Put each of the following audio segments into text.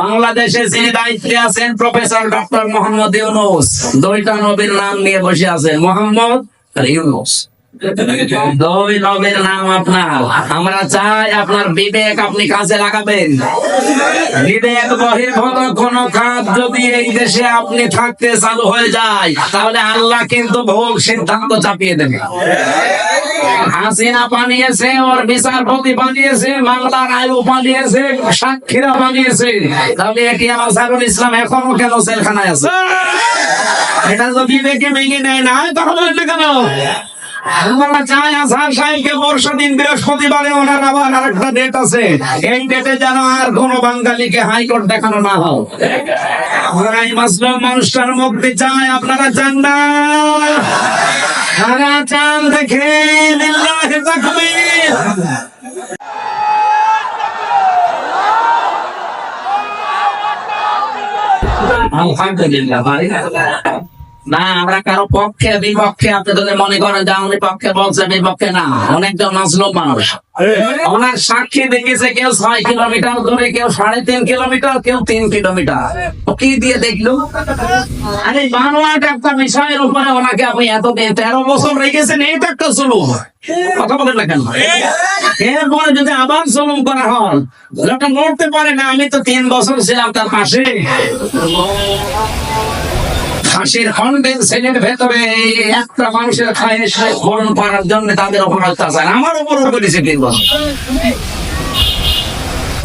বাংলাদেশে যিনি দায়িত্বে আছেন প্রফেসর ডক্টর মোহাম্মদ ইউনূস, দুইটা নবীর নাম নিয়ে বসে আছেন, মোহাম্মদ আর ইউনূস। দুই নবীর নাম আপনার। আমরা চাই আপনার বিবেক আপনি কাজে লাগাবেন। বিবেক বহির্ভূত কোন কাজ যদি এই দেশে আপনি থাকতে চালু হয়ে যায়, তাহলে আল্লাহ কিন্তু ভুল সিদ্ধান্ত চাপিয়ে দেবে। হাসিনা বানিয়েছে, ওর বিচারপতি বানিয়েছে, মামলার আয়ু বানিয়েছে, সাক্ষীরা বানিয়েছে, তাহলে এটিএম আজহারুল ইসলাম এখনো কেন জেলখানায় আছে? এটা যদি বিবেকে মেনে নেয় না, তাহলে কেন? আমরা চাই আজহার সাহেবকে বর্ষদিন বৃহস্পতিবারে ওনার আবার আরেকটা ডেট আছে, এই ডেটে যেন আর কোন বাঙালিকে হাইকোর্ট দেখানো না হয়। আমরা এই মাসলুম মানুষটার মুক্তি চাই, আপনারা চান না? তারা চান দেখে লিল্লাহি তাকবীর। আলহামদুলিল্লাহ ভাই। না, আমরা কারো পক্ষে বিপক্ষে, আপনি যদি মনে করেন যে আমাদের পক্ষে বলছে, বিপক্ষে না। অনেকজন মাসলুম মানুষ, ওনার সাক্ষী দেখেছে কেউ 6 কিলোমিটার দূরে, কেউ 3.5 কিলোমিটার, কেউ 3 কিলোমিটার। কি দিয়ে দেখলো? আরে বানোয়াট একটা বিষয়ের উপরে ওনাকে আপনি এতদিন 13 বছর রেখেছেন, এইটা একটা জুলুম। কথা বলেন না কেন? এরপরে যদি আবার জুলুম করা হয়, লোকটা নড়তে পারে না। আমি তো 3 বছর ছিলাম তার পাশে। ফাঁসির খন্ডের সেলের ভেতরে একটা মানুষের খায় পূরণ করার জন্য তাদের উপর অত্যাচার আমার উপর করেছে 3 বছর।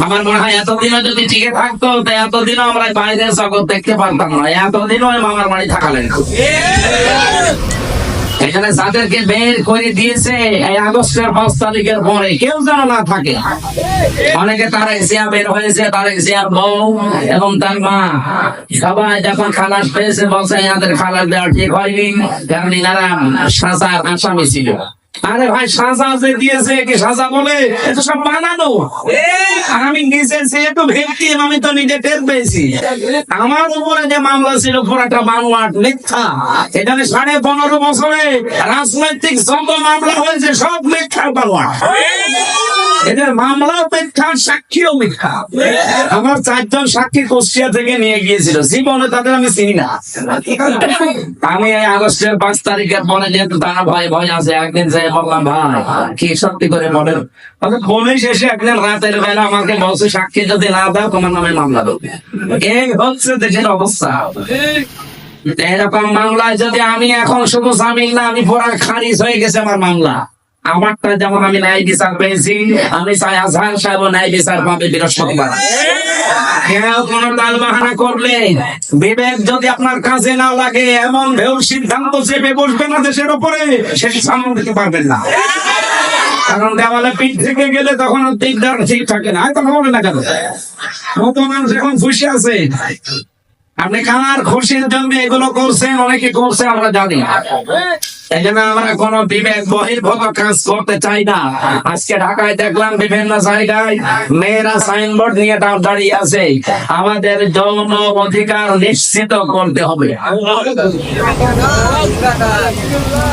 আমার মনে হয় এতদিনও যদি টিকে থাকতো, এতদিনও আমরা বাইরের জগৎ দেখতে পারতাম না, এতদিনও মামার বাড়ি থাকা লাগতো। এখানে যাদেরকে বের করে দিয়েছে এই আগস্টের 5 তারিখের পরে, কেউ যেন না থাকে। অনেকে তারেক জিয়া বের হয়েছে, তারেক জিয়ার বউ এবং তার মা, সবাই যখন খালাস পেয়েছে বলছে এনাদের খালাস দেওয়া ঠিক হয়নি, কারণ এনারা সাজার আসামি ছিল। আরে ভাই, সাজা যে দিয়েছে কি সাজা বলে? এটা সব বানানো। আমি নিজে যে একটু ভিকটিম, আমি তো নিজে টের পেয়েছি। আমার উপরে যে মামলা ছিল পুরাটা বানোয়াট, মিথ্যা। এখানে 15.5 বছরে রাজনৈতিক যত মামলা হয়েছে সব মিথ্যার বানোয়াট। এদের মামলাও মিথ্যা, সাক্ষীও মিথ্যা। আমার 4 জন সাক্ষী কুষ্টিয়া থেকে নিয়ে গিয়েছিল, জীবনে তাদের আমি চিনি না। আমি এই আগস্টের 5 তারিখের পরে যেহেতু তারা ভয় ভয় আছে, একদিন যে বললাম ভাই কি সত্যি করে বলেন, পুলিশ এসে একদিন রাতের বেলা আমাকে বলছে সাক্ষী যদি না দাও তোমার নামে মামলা দেবে। এই হচ্ছে দেশের অবস্থা। এরকম মামলায় যদি আমি এখন শুধু জামিন না, আমি পুরা খারিজ হয়ে গেছে আমার মামলা। আমারটা যেমন আমি ন্যায় বিচার পেয়েছি, আমি চাই আজহার সাহেব ন্যায় বিচার পাবে বৃহস্পতিবার। কেউ কোন তাল বাহানা করলে, বিবেক যদি আপনার কাজে না লাগে, এমন ভেউ সিদ্ধান্ত চেপে বসবে না দেশের উপরে, সেটি সামনে দিতে পারবেন না। কারণ দেওয়ালে পিঠ থেকে গেলে তখন দিকদার ঠিক থাকে না। কথা বলে না কেন? কত মানুষ এখন খুশি আছে। আপনি কার খুশির জন্য এগুলো করছেন? অনেকে করছে, আমরা জানি। এই জন্য আমরা কোন বিবেক বহির্ভূত কাজ করতে চাই না। আজকে ঢাকায় দেখলাম বিভিন্ন জায়গায় মেয়েরা সাইনবোর্ড নিয়ে দাঁড়িয়ে আছে, আমাদের যৌন অধিকার নিশ্চিত করতে হবে।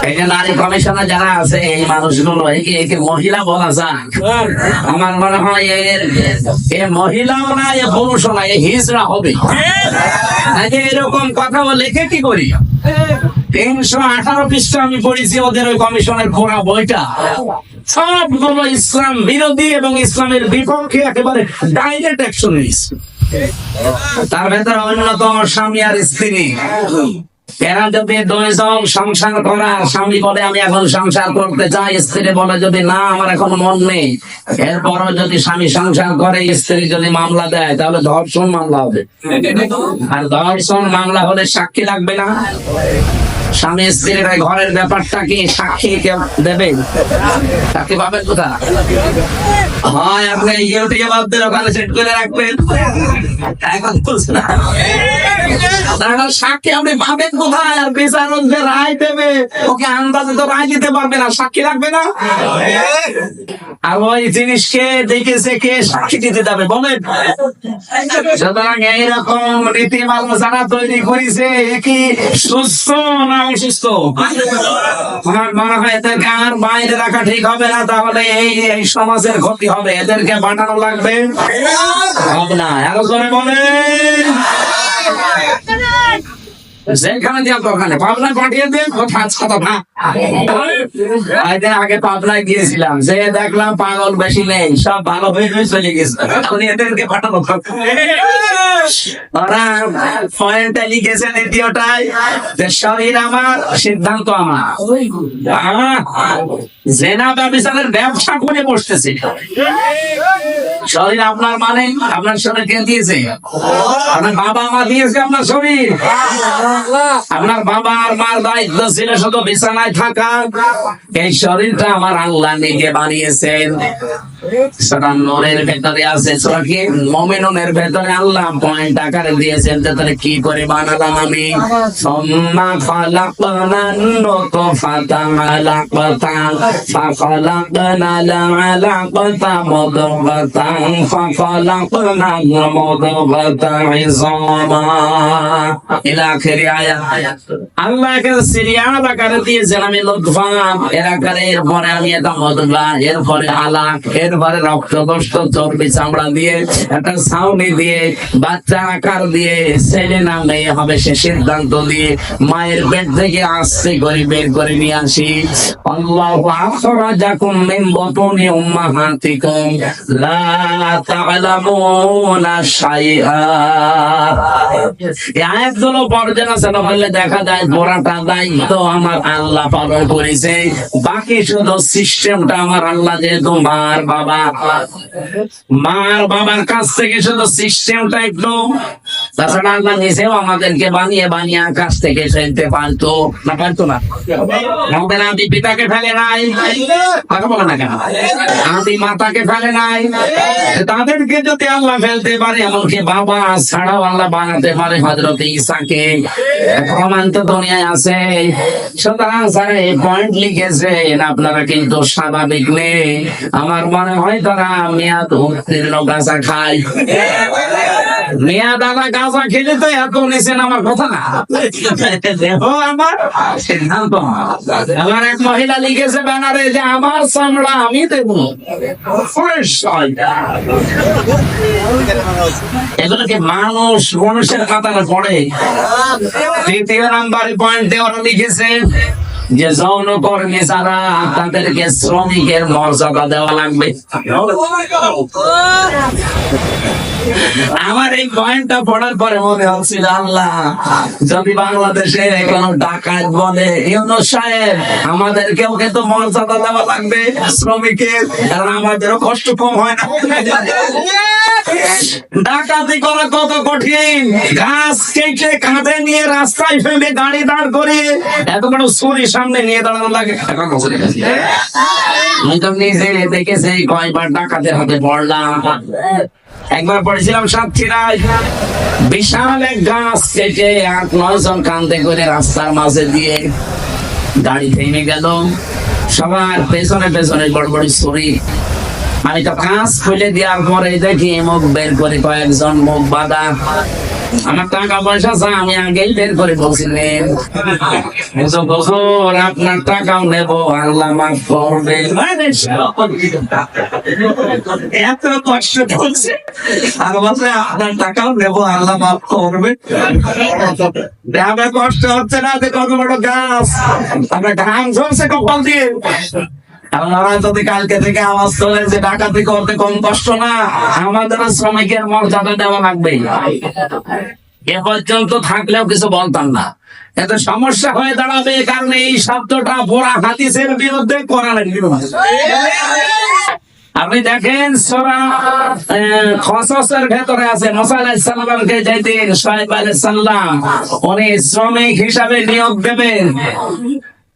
এই যে নারী কমিশনার যারা আছে, এই মানুষগুলো একে মহিলা বলা যায়? আমার মনে হয় এ মহিলাও না, এ পুরুষও না, এ হিজড়া হবে। এরকম কথা লিখে কি করি? 318 পৃষ্ঠা আমি পড়েছি ওদের ওই কমিশনের পড়া বইটা। সবগুলো ইসলাম বিরোধী এবং ইসলামের বিপক্ষে একেবারে ডাইরেক্ট অ্যাকশন নিয়েছে। তার ভেতরে অন্যতম স্বামী আর স্ত্রী। এরা যদি 2 জন সংসার করা, স্বামী বলে আমি এখন সংসার করতে চাই, স্ত্রী বলে যদি না আমার এখন মন নেই, এরপরও যদি স্বামী সংসার করে, স্ত্রী যদি মামলা দেয়, তাহলে ধর্ষণ মামলা হবে। আর ধর্ষণ মামলা হলে সাক্ষী লাগবে না। স্বামী স্ত্রীর ঘরের ব্যাপারটা কি সাক্ষী কেউ দেবে? সাক্ষী পাবেন কোথা? হয় আপনি ইউটিউবারদের ওখানে সেট করে রাখবেন, এখন বলছে না। সাক্ষী আপনি পাবেন কোথায়? আর বিচারক যে রায় দেবে, ওকে আন্দাজে তো রায় দিতে পারবে না, সাক্ষী লাগবে না। আর ওই জিনিসকে দেখেছে কে সাক্ষী দিতে যাবে বলেন? সুতরাং এইরকম নীতিমালা যারা তৈরি করেছে, কি সুস্থ না অসুস্থ? আমার মনে হয় এদেরকে আর বাইরে রাখা ঠিক হবে না, তাহলে এই সমাজের ক্ষতি হবে। এদেরকে বাঁটানো লাগবে, হবে না। আরো করে বলে যেখানে দিয়া দোকানে পাবনায় পাঠিয়ে দেন, কোথায় ছাতা ভাগ। আগে পাবনায় গিয়েছিলাম, যে দেখলাম পাগল বেশি নেই, সব ভালো হয়ে চলে গেছে। এখন এদেরকে পাঠানো ওরা পয়েন্টটা লিখেছে দ্বিতীয়টাই, যে শরীর আমার, সিদ্ধান্ত আমার। জেনা ব্যভিচারের ব্যবসা করে বসতেছে। শরীর আপনার মানে আপনার শরীর কে দিয়েছে? আপনার বাবা মা দিয়েছে আপনার শরীর। আপনার বাবা আর মার দায়িত্ব ছিল শুধু বিছানায় থাকা। এই শরীরটা আমার আল্লাহ নিজে বানিয়েছেন। সূরা নূরের ভেতরে আছে, সূরা কি মুমিনুনের ভেতরে আল্লাহ পয়েন্ট আকারে দিয়েছেন যে তাহলে কি করে বানালাম আমি। সুম্মা খালাকনান নুতফাতা আলাকাতান ফাখালাকনাল আলাকাতা মুদগাতান ফাখালাকনাল মুদগাতা ইযামা ইলা আখিরি আয়াত। আল্লাহ কে সিরিয়াল আকারে দিয়েছেন আমি লুতফা, এর আকারে, এরপরে আমি এটা মুদগা, এরপরে আলাক, এরপরে রক্ত গোশত চর্বি চামড়া দিয়ে একটা ছাউনি দিয়ে বাচ্চা আকার দিয়ে ছেলে না মেয়ে হবে সে সিদ্ধান্ত দিয়ে মায়ের পেট থেকে আস্তে করে বের করে নিয়ে আসি। আল্লাহু আখরাজাকুম মিন বুতুনি উম্মাহাতিকুম লা তা'লামুনা শাইআ। এই আয়াতগুলো পর্যালোচনা করলে দেখা যায় পুরাটা দায়িত্ব আমার আল্লাহ পালন করেছে, বাকি শুধু সিস্টেমটা আমার আল্লাহ। যেহেতু মার বাবার কাছ থেকে শুধু সিস্টেমটা একটু, তাছাড়া আল্লাহ নিজেও আমাদেরকে বানিয়ে বানিয়ে আকাশ থেকে ফেলতে পারতো না, পারতো না? আমাদের আদি পিতাকে ফেলে নাই, কথা বলে না কেন? আদি মাতাকে ফেলে নাই, তাদেরকে যদি আল্লাহ ফেলতে পারে, এমনকি বাবা ছাড়াও আল্লাহ বানাতে পারে হযরত ঈসাকে, প্রমাণ তো দুনিয়ায় আছে। সুতরাং স্যার এই পয়েন্ট লিখেছেন, আপনারা কিন্তু স্বাভাবিক নেই। আমার মনে হয় তারা মেয়াদ উত্তীর্ণ গাঁজা খায়। মেয়াদ আলা গাঁজা খেলে তো এত নিছেন আমার কথা না। দেখো আমার সিদ্ধান্ত। আমার এক মহিলা লিখেছে ব্যানারে যে আমার চামড়া আমি দেব। এগুলোকে মানুষের কাতারে পড়ে। তৃতীয় নাম্বারে পয়েন্টে ওরা লিখেছে যে যৌন কর্মী যারা, তাদেরকে শ্রমিকের মর্যাদা দেওয়া লাগবে। আমার এই পয়েন্টটা পড়ার পরে মনে হচ্ছিল, আল্লাহ যদি বাংলাদেশে কোন ডাকাত বলে ইউনূস সাহেব আমাদেরকেও কিন্তু মর্যাদা দেওয়া লাগবে শ্রমিকের, কারণ আমাদেরও কষ্ট কম হয় না। ডাকাতি করা কত কঠিন, গাছ কেটে কাঁধে নিয়ে রাস্তায় ফেলে গাড়ি দাঁড় করে এত বড় ছুরি সামনে নিয়ে দাঁড়ানো লাগে। আমি তো নিজে দেখেছি কয়বার ডাকাতের হাতে পড়লাম। একবার পড়েছিলাম সাতক্ষীরায়, বিশাল এক গাছ কেটে ৮-৯ জন কাঁধে করে রাস্তার মাঝে দিয়ে গাড়ি থেমে গেল, সবার পেছনে পেছনে বড় বড় ছুরি। আমি তো কাঁচ খুলে দেওয়ার পরে দেখি মুখ বের করে কয়েকজন মুখ বাঁধা। আমার টাকা পয়সা আমি আগেই বের করে বলছিলেন, আপনার টাকাও নেব, আল্লাহ মাফ করবে। এত কষ্ট করছে আর বলছে আপনার টাকাও নেব, আল্লাহ মাফ করবে। কষ্ট হচ্ছে না যে কত বড় গাছ, আপনার ঘাম ঝরছে কপাল দিয়ে। যদি কালকে থেকে আওয়াজ চলে যে ডাকাতি করতে কম কষ্ট না, আমাদের শ্রমিকের মর্যাদা দেওয়া লাগবে। এ পর্যন্ত থাকলেও কিছু বলতাম না, এত সমস্যা হয়ে দাঁড়াবে, কারণ এই শব্দটা পুরা হাদিসের বিরুদ্ধে, কোরআনের বিরুদ্ধে। আপনি দেখেন সূরা কসসের ভেতরে আছে, মুসা আলাইহিস সালামকে যেদিন শুআয়ব আলাইহিস সালাম উনি শ্রমিক হিসাবে নিয়োগ দেবেন,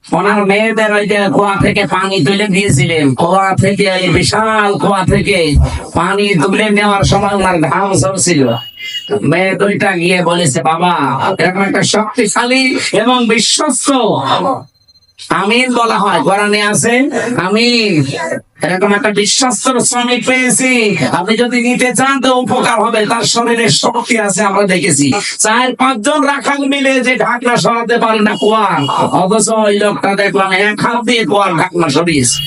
ওনার মেয়েদের ওই যে কুয়া থেকে পানি তুলে দিয়েছিলেন, কুয়া থেকে এই বিশাল কুয়া থেকে পানি তুলে নেওয়ার সময় ওনার ঘাম ঝরছিল। মেয়ে দুইটা গিয়ে বলেছে, বাবা এরকম একটা শক্তিশালী এবং বিশ্বস্ত আমিন বলা হয়, কোরআনে আছে আমিন, এরকম একটা বিশ্বস্ত শ্রমিক পেয়েছি, আপনি যদি নিতে চান তো উপকার হবে। তার শরীরে শক্তি আছে, আমরা দেখেছি 4-5 জন রাখাল মিলে যে ঢাকনা সরাতে পারে না কুয়ার, অথচ ওই লোকটা দেখলাম 1 হাত দিয়ে কুয়ার ঢাকনা সরিয়েছে।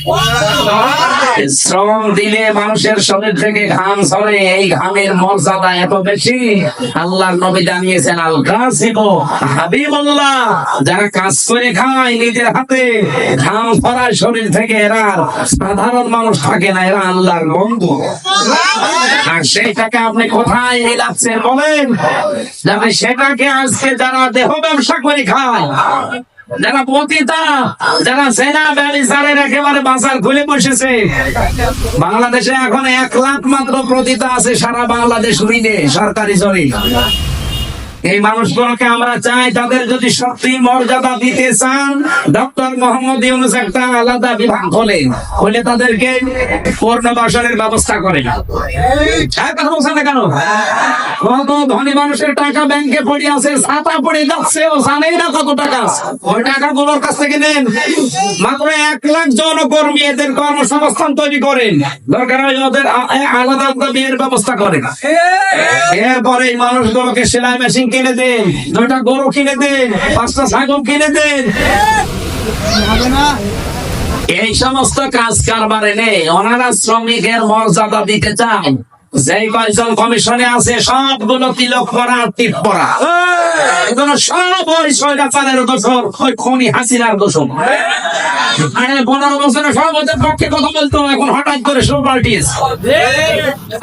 শ্রম দিলে মানুষের শরীর থেকে ঘাম ঝরে, এই ঘামের মর্যাদা এত বেশি। আল্লাহর নবী জানিয়েছেন, আল কাসিবু হাবিবুল্লাহ, যারা কাজ করে খায় নিজের হাতে, ঘাম ঝরায় শরীর থেকে, এরা সাধারণ মানুষ থাকে না, এরা আল্লাহর বন্ধু। আর সেইটাকে আপনি কোথায় মিলাচ্ছেন বলেন? যাতে সেটাকে আজকে যারা দেহ ব্যবসা করে খায়, যারা পতিতা, যারা সেনা ব্যবসারের একেবারে বাজার খুলে বসেছে। বাংলাদেশে এখন 1 লাখ মাত্র পতিতা আছে সারা বাংলাদেশ মিলে সরকারি জমি। এই মানুষগুলোকে আমরা চাই, তাদের যদি সত্যি মর্যাদা দিতে চান, ডক্টর মোহাম্মদ ইউনূস একটা আলাদা বিভাগ হলে তাদেরকে পুনর্বাসনের ব্যবস্থা করে। কথা বলছেন না কেন? কত ধনী মানুষের টাকা ব্যাংকে পড়ে আছে, ছাতা পড়ে যাচ্ছে, ও জানেই না কত টাকা আছে। ওই টাকাগুলোর কাছ থেকে নেন, মাত্র 1 লাখ জনকর্মী, এদের কর্মসংস্থান তৈরি করেন, দরকার হয় ওদের আলাদা বিয়ের ব্যবস্থা করেন। এরপরে এই মানুষগুলোকে সেলাই মেশিন কিনে দেন, 2টা গরু কিনে দেন, 5টা ছাগল কিনে দেন। এই সমস্ত কাজ কারবারে নেই। ওনারা শ্রমিকের মর্যাদা দিতে চান। যেই কয়জন কমিশনে আছে সবগুলো তিলক পরা, টিপ পরা, এগুলো সব ওই স্বৈরাচারের দোষর, ওই খনি হাসিনার দোষর। 15 বছরে সব ওদের পক্ষে কথা বলতো, এখন হঠাৎ করে সব পাল্টিয়েছে।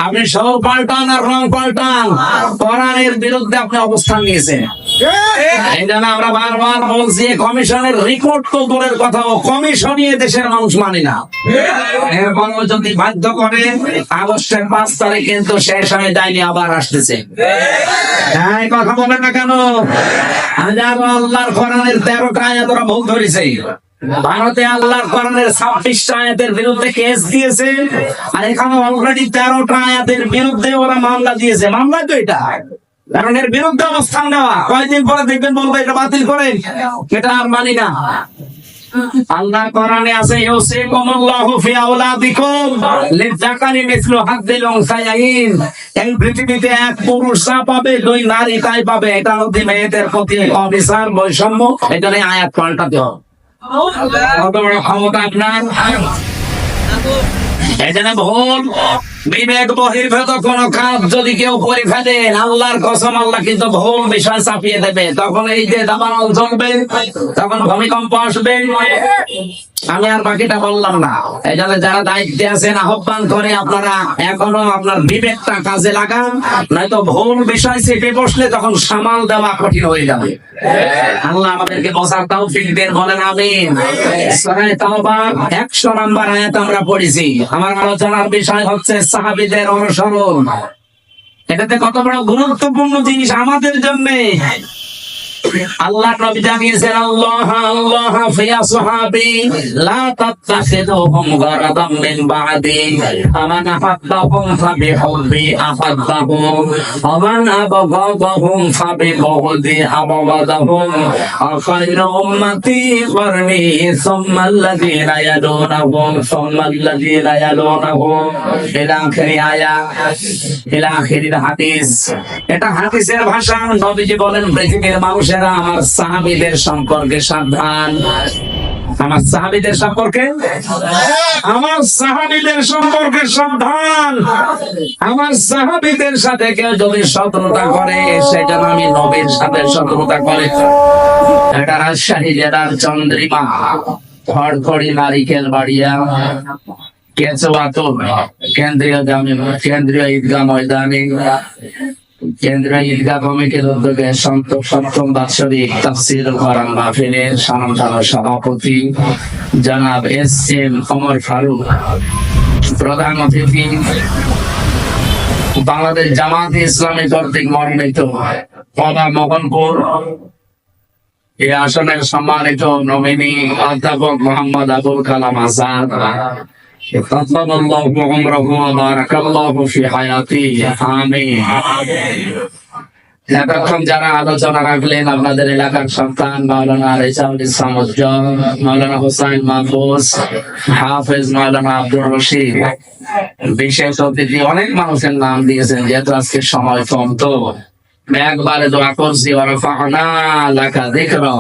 আপনি সব পাল্টান আর রং পাল্টান, কোরআনের বিরুদ্ধে আপনি অবস্থান নিয়েছেন। এই জন্য আমরা বারবার বলছি, কমিশনের রিপোর্ট তো দূরের কথা, ও কমিশনই দেশের মানুষ মানে না। এরপরও যদি বাধ্য করে, আগস্টের 5 তারিখ কিন্তু শেষ হয়ে যায়নি, আবার আসতেছে। কথা বলেন না কেন? হাজারো আল্লাহর কোরআনের 13টা আয়াত ওরা ভুল ধরেছে। ভারতে আল্লাহর কোরআনের 26টা আয়াতের বিরুদ্ধে কেস দিয়েছে, আর এখানে অলরেডি 13টা আয়াতের বিরুদ্ধে ওরা মামলা দিয়েছে। মামলা তো এটা, কারণ এর বিরুদ্ধে অবস্থান নেওয়া। কয়েকদিন পরে দেখবেন বলবো এটা বাতিল করেন, এটা আর মানি না। আল্লাহ কোরআনে আছে, ইউসিকুমুল্লাহু ফি আওলাদিকুম লিযাকারি মিসলু হাযযিল উনসায়াইন। এই পৃথিবীতে 1 পুরুষ যা পাবে 2 নারী তাই পাবে। এটা হচ্ছে মেয়েদের প্রতি অবিচার, বৈষম্য। এজন্য আয়াত পাল্টাতে হবে। কত বড় ক্ষমতা আপনার! এজন্য ভুল বিবেক বহির্ভূত কোন কাজ যদি কেউ করে ফেলেন, আল্লাহর কসম, আল্লাহ কিন্তু ভুল বিষয় চাপিয়ে দেবে। তখন এই যে দাবানল চলবে, তখন ভূমিকম্প আসবে। আমি আর বাকিটা বললাম না। এই জন্য যারা দায়িত্বে আছেন, আহ্বান করে আপনারা এখনো আপনার বিবেকটা কাজে লাগান, নয়তো ভুল বিষয় চেপে বসলে তখন সামাল দেওয়া কঠিন হয়ে যাবে। আল্লাহ আমাদেরকে বোঝার তৌফিক দেন, বলেন আমিন। সূরা তাওবা 100 নম্বর আয়াত আমরা পড়েছি। আমার আলোচনার বিষয় হচ্ছে সাহাবীদের অনুসরণ। এটাতে কত বড় গুরুত্বপূর্ণ জিনিস আমাদের জন্য। আল্লাহ নবী জানিয়েছেন, আল্লাহ আল্লাহ ফি আসহাবি লা তাত্তাখিদুহুম গারাদাম মিন বাদি, আমান আহাব্বাহুম ফাবিহুব্বি আহাব্বাহুম, আমান আবগাদাহুম ফাবিবগদি আবগাদাহুম, আখাইরু উম্মতি কারনি সুম্মা আল্লাযীনা ইয়ালুনাহুম সুম্মা আল্লাযীনা ইয়ালুনাহুম, ইলা আখিরি আয়াত, ইলা আখিরিল হাদিস। এটা হাদিসের ভাষা। নবীজি বলেন, পৃথিবীর মানুষেরা আমার সাহাবীদের সম্পর্কে সাবধান। আমার সাহাবীদের সম্পর্কে, আমার সাহাবীদের সম্পর্কে সাবধান। আমার সাহাবীদের সাথে কেউ যদি শত্রুতা করে, সেটা আমি নবীর সাথে শত্রুতা করে। এটা রাজশাহী জেলার চন্দ্রিমা, খড়খড়ি নারিকেল বাড়িয়া কেচুয়াতো কেন্দ্রীয় ঈদগাহ ময়দানে কেন্দ্রীয় ঈদগাহ কমিটির উদ্যোগে সপ্তম বাৎসরিক তাফসীরুল কোরআন মাহফিলের সম্মানিত সভাপতি জনাব এস.এম. ওমর ফারুক, প্রধান অতিথি বাংলাদেশ জামায়াতে ইসলামী কর্তৃক মনোনীত পদা মোহনপুর এই আসনের সম্মানিত নমিনি অধ্যাপক মোহাম্মদ আবুল কালাম আজাদ, তাতাবাল্লাহু উমরাহু ওয়া বারাকাল্লাহু ফি হায়াতিহি, আমিন। এতক্ষণ যারা আলোচনা রাখলেন আপনাদের এলাকার সন্তান মাওলানা রেজাউল ইসলাম উজ্জ্বল, মাওলানা হোসাইন মাহফুজ, হাফেজ মাওলানা আব্দুর রশিদ, বিশেষ অতিথি অনেক মানুষের নাম দিয়েছেন। যেহেতু আজকে সময় কম, তো একবারে দোয়া করছি ওয়ারফা'না লাকা যিকরা,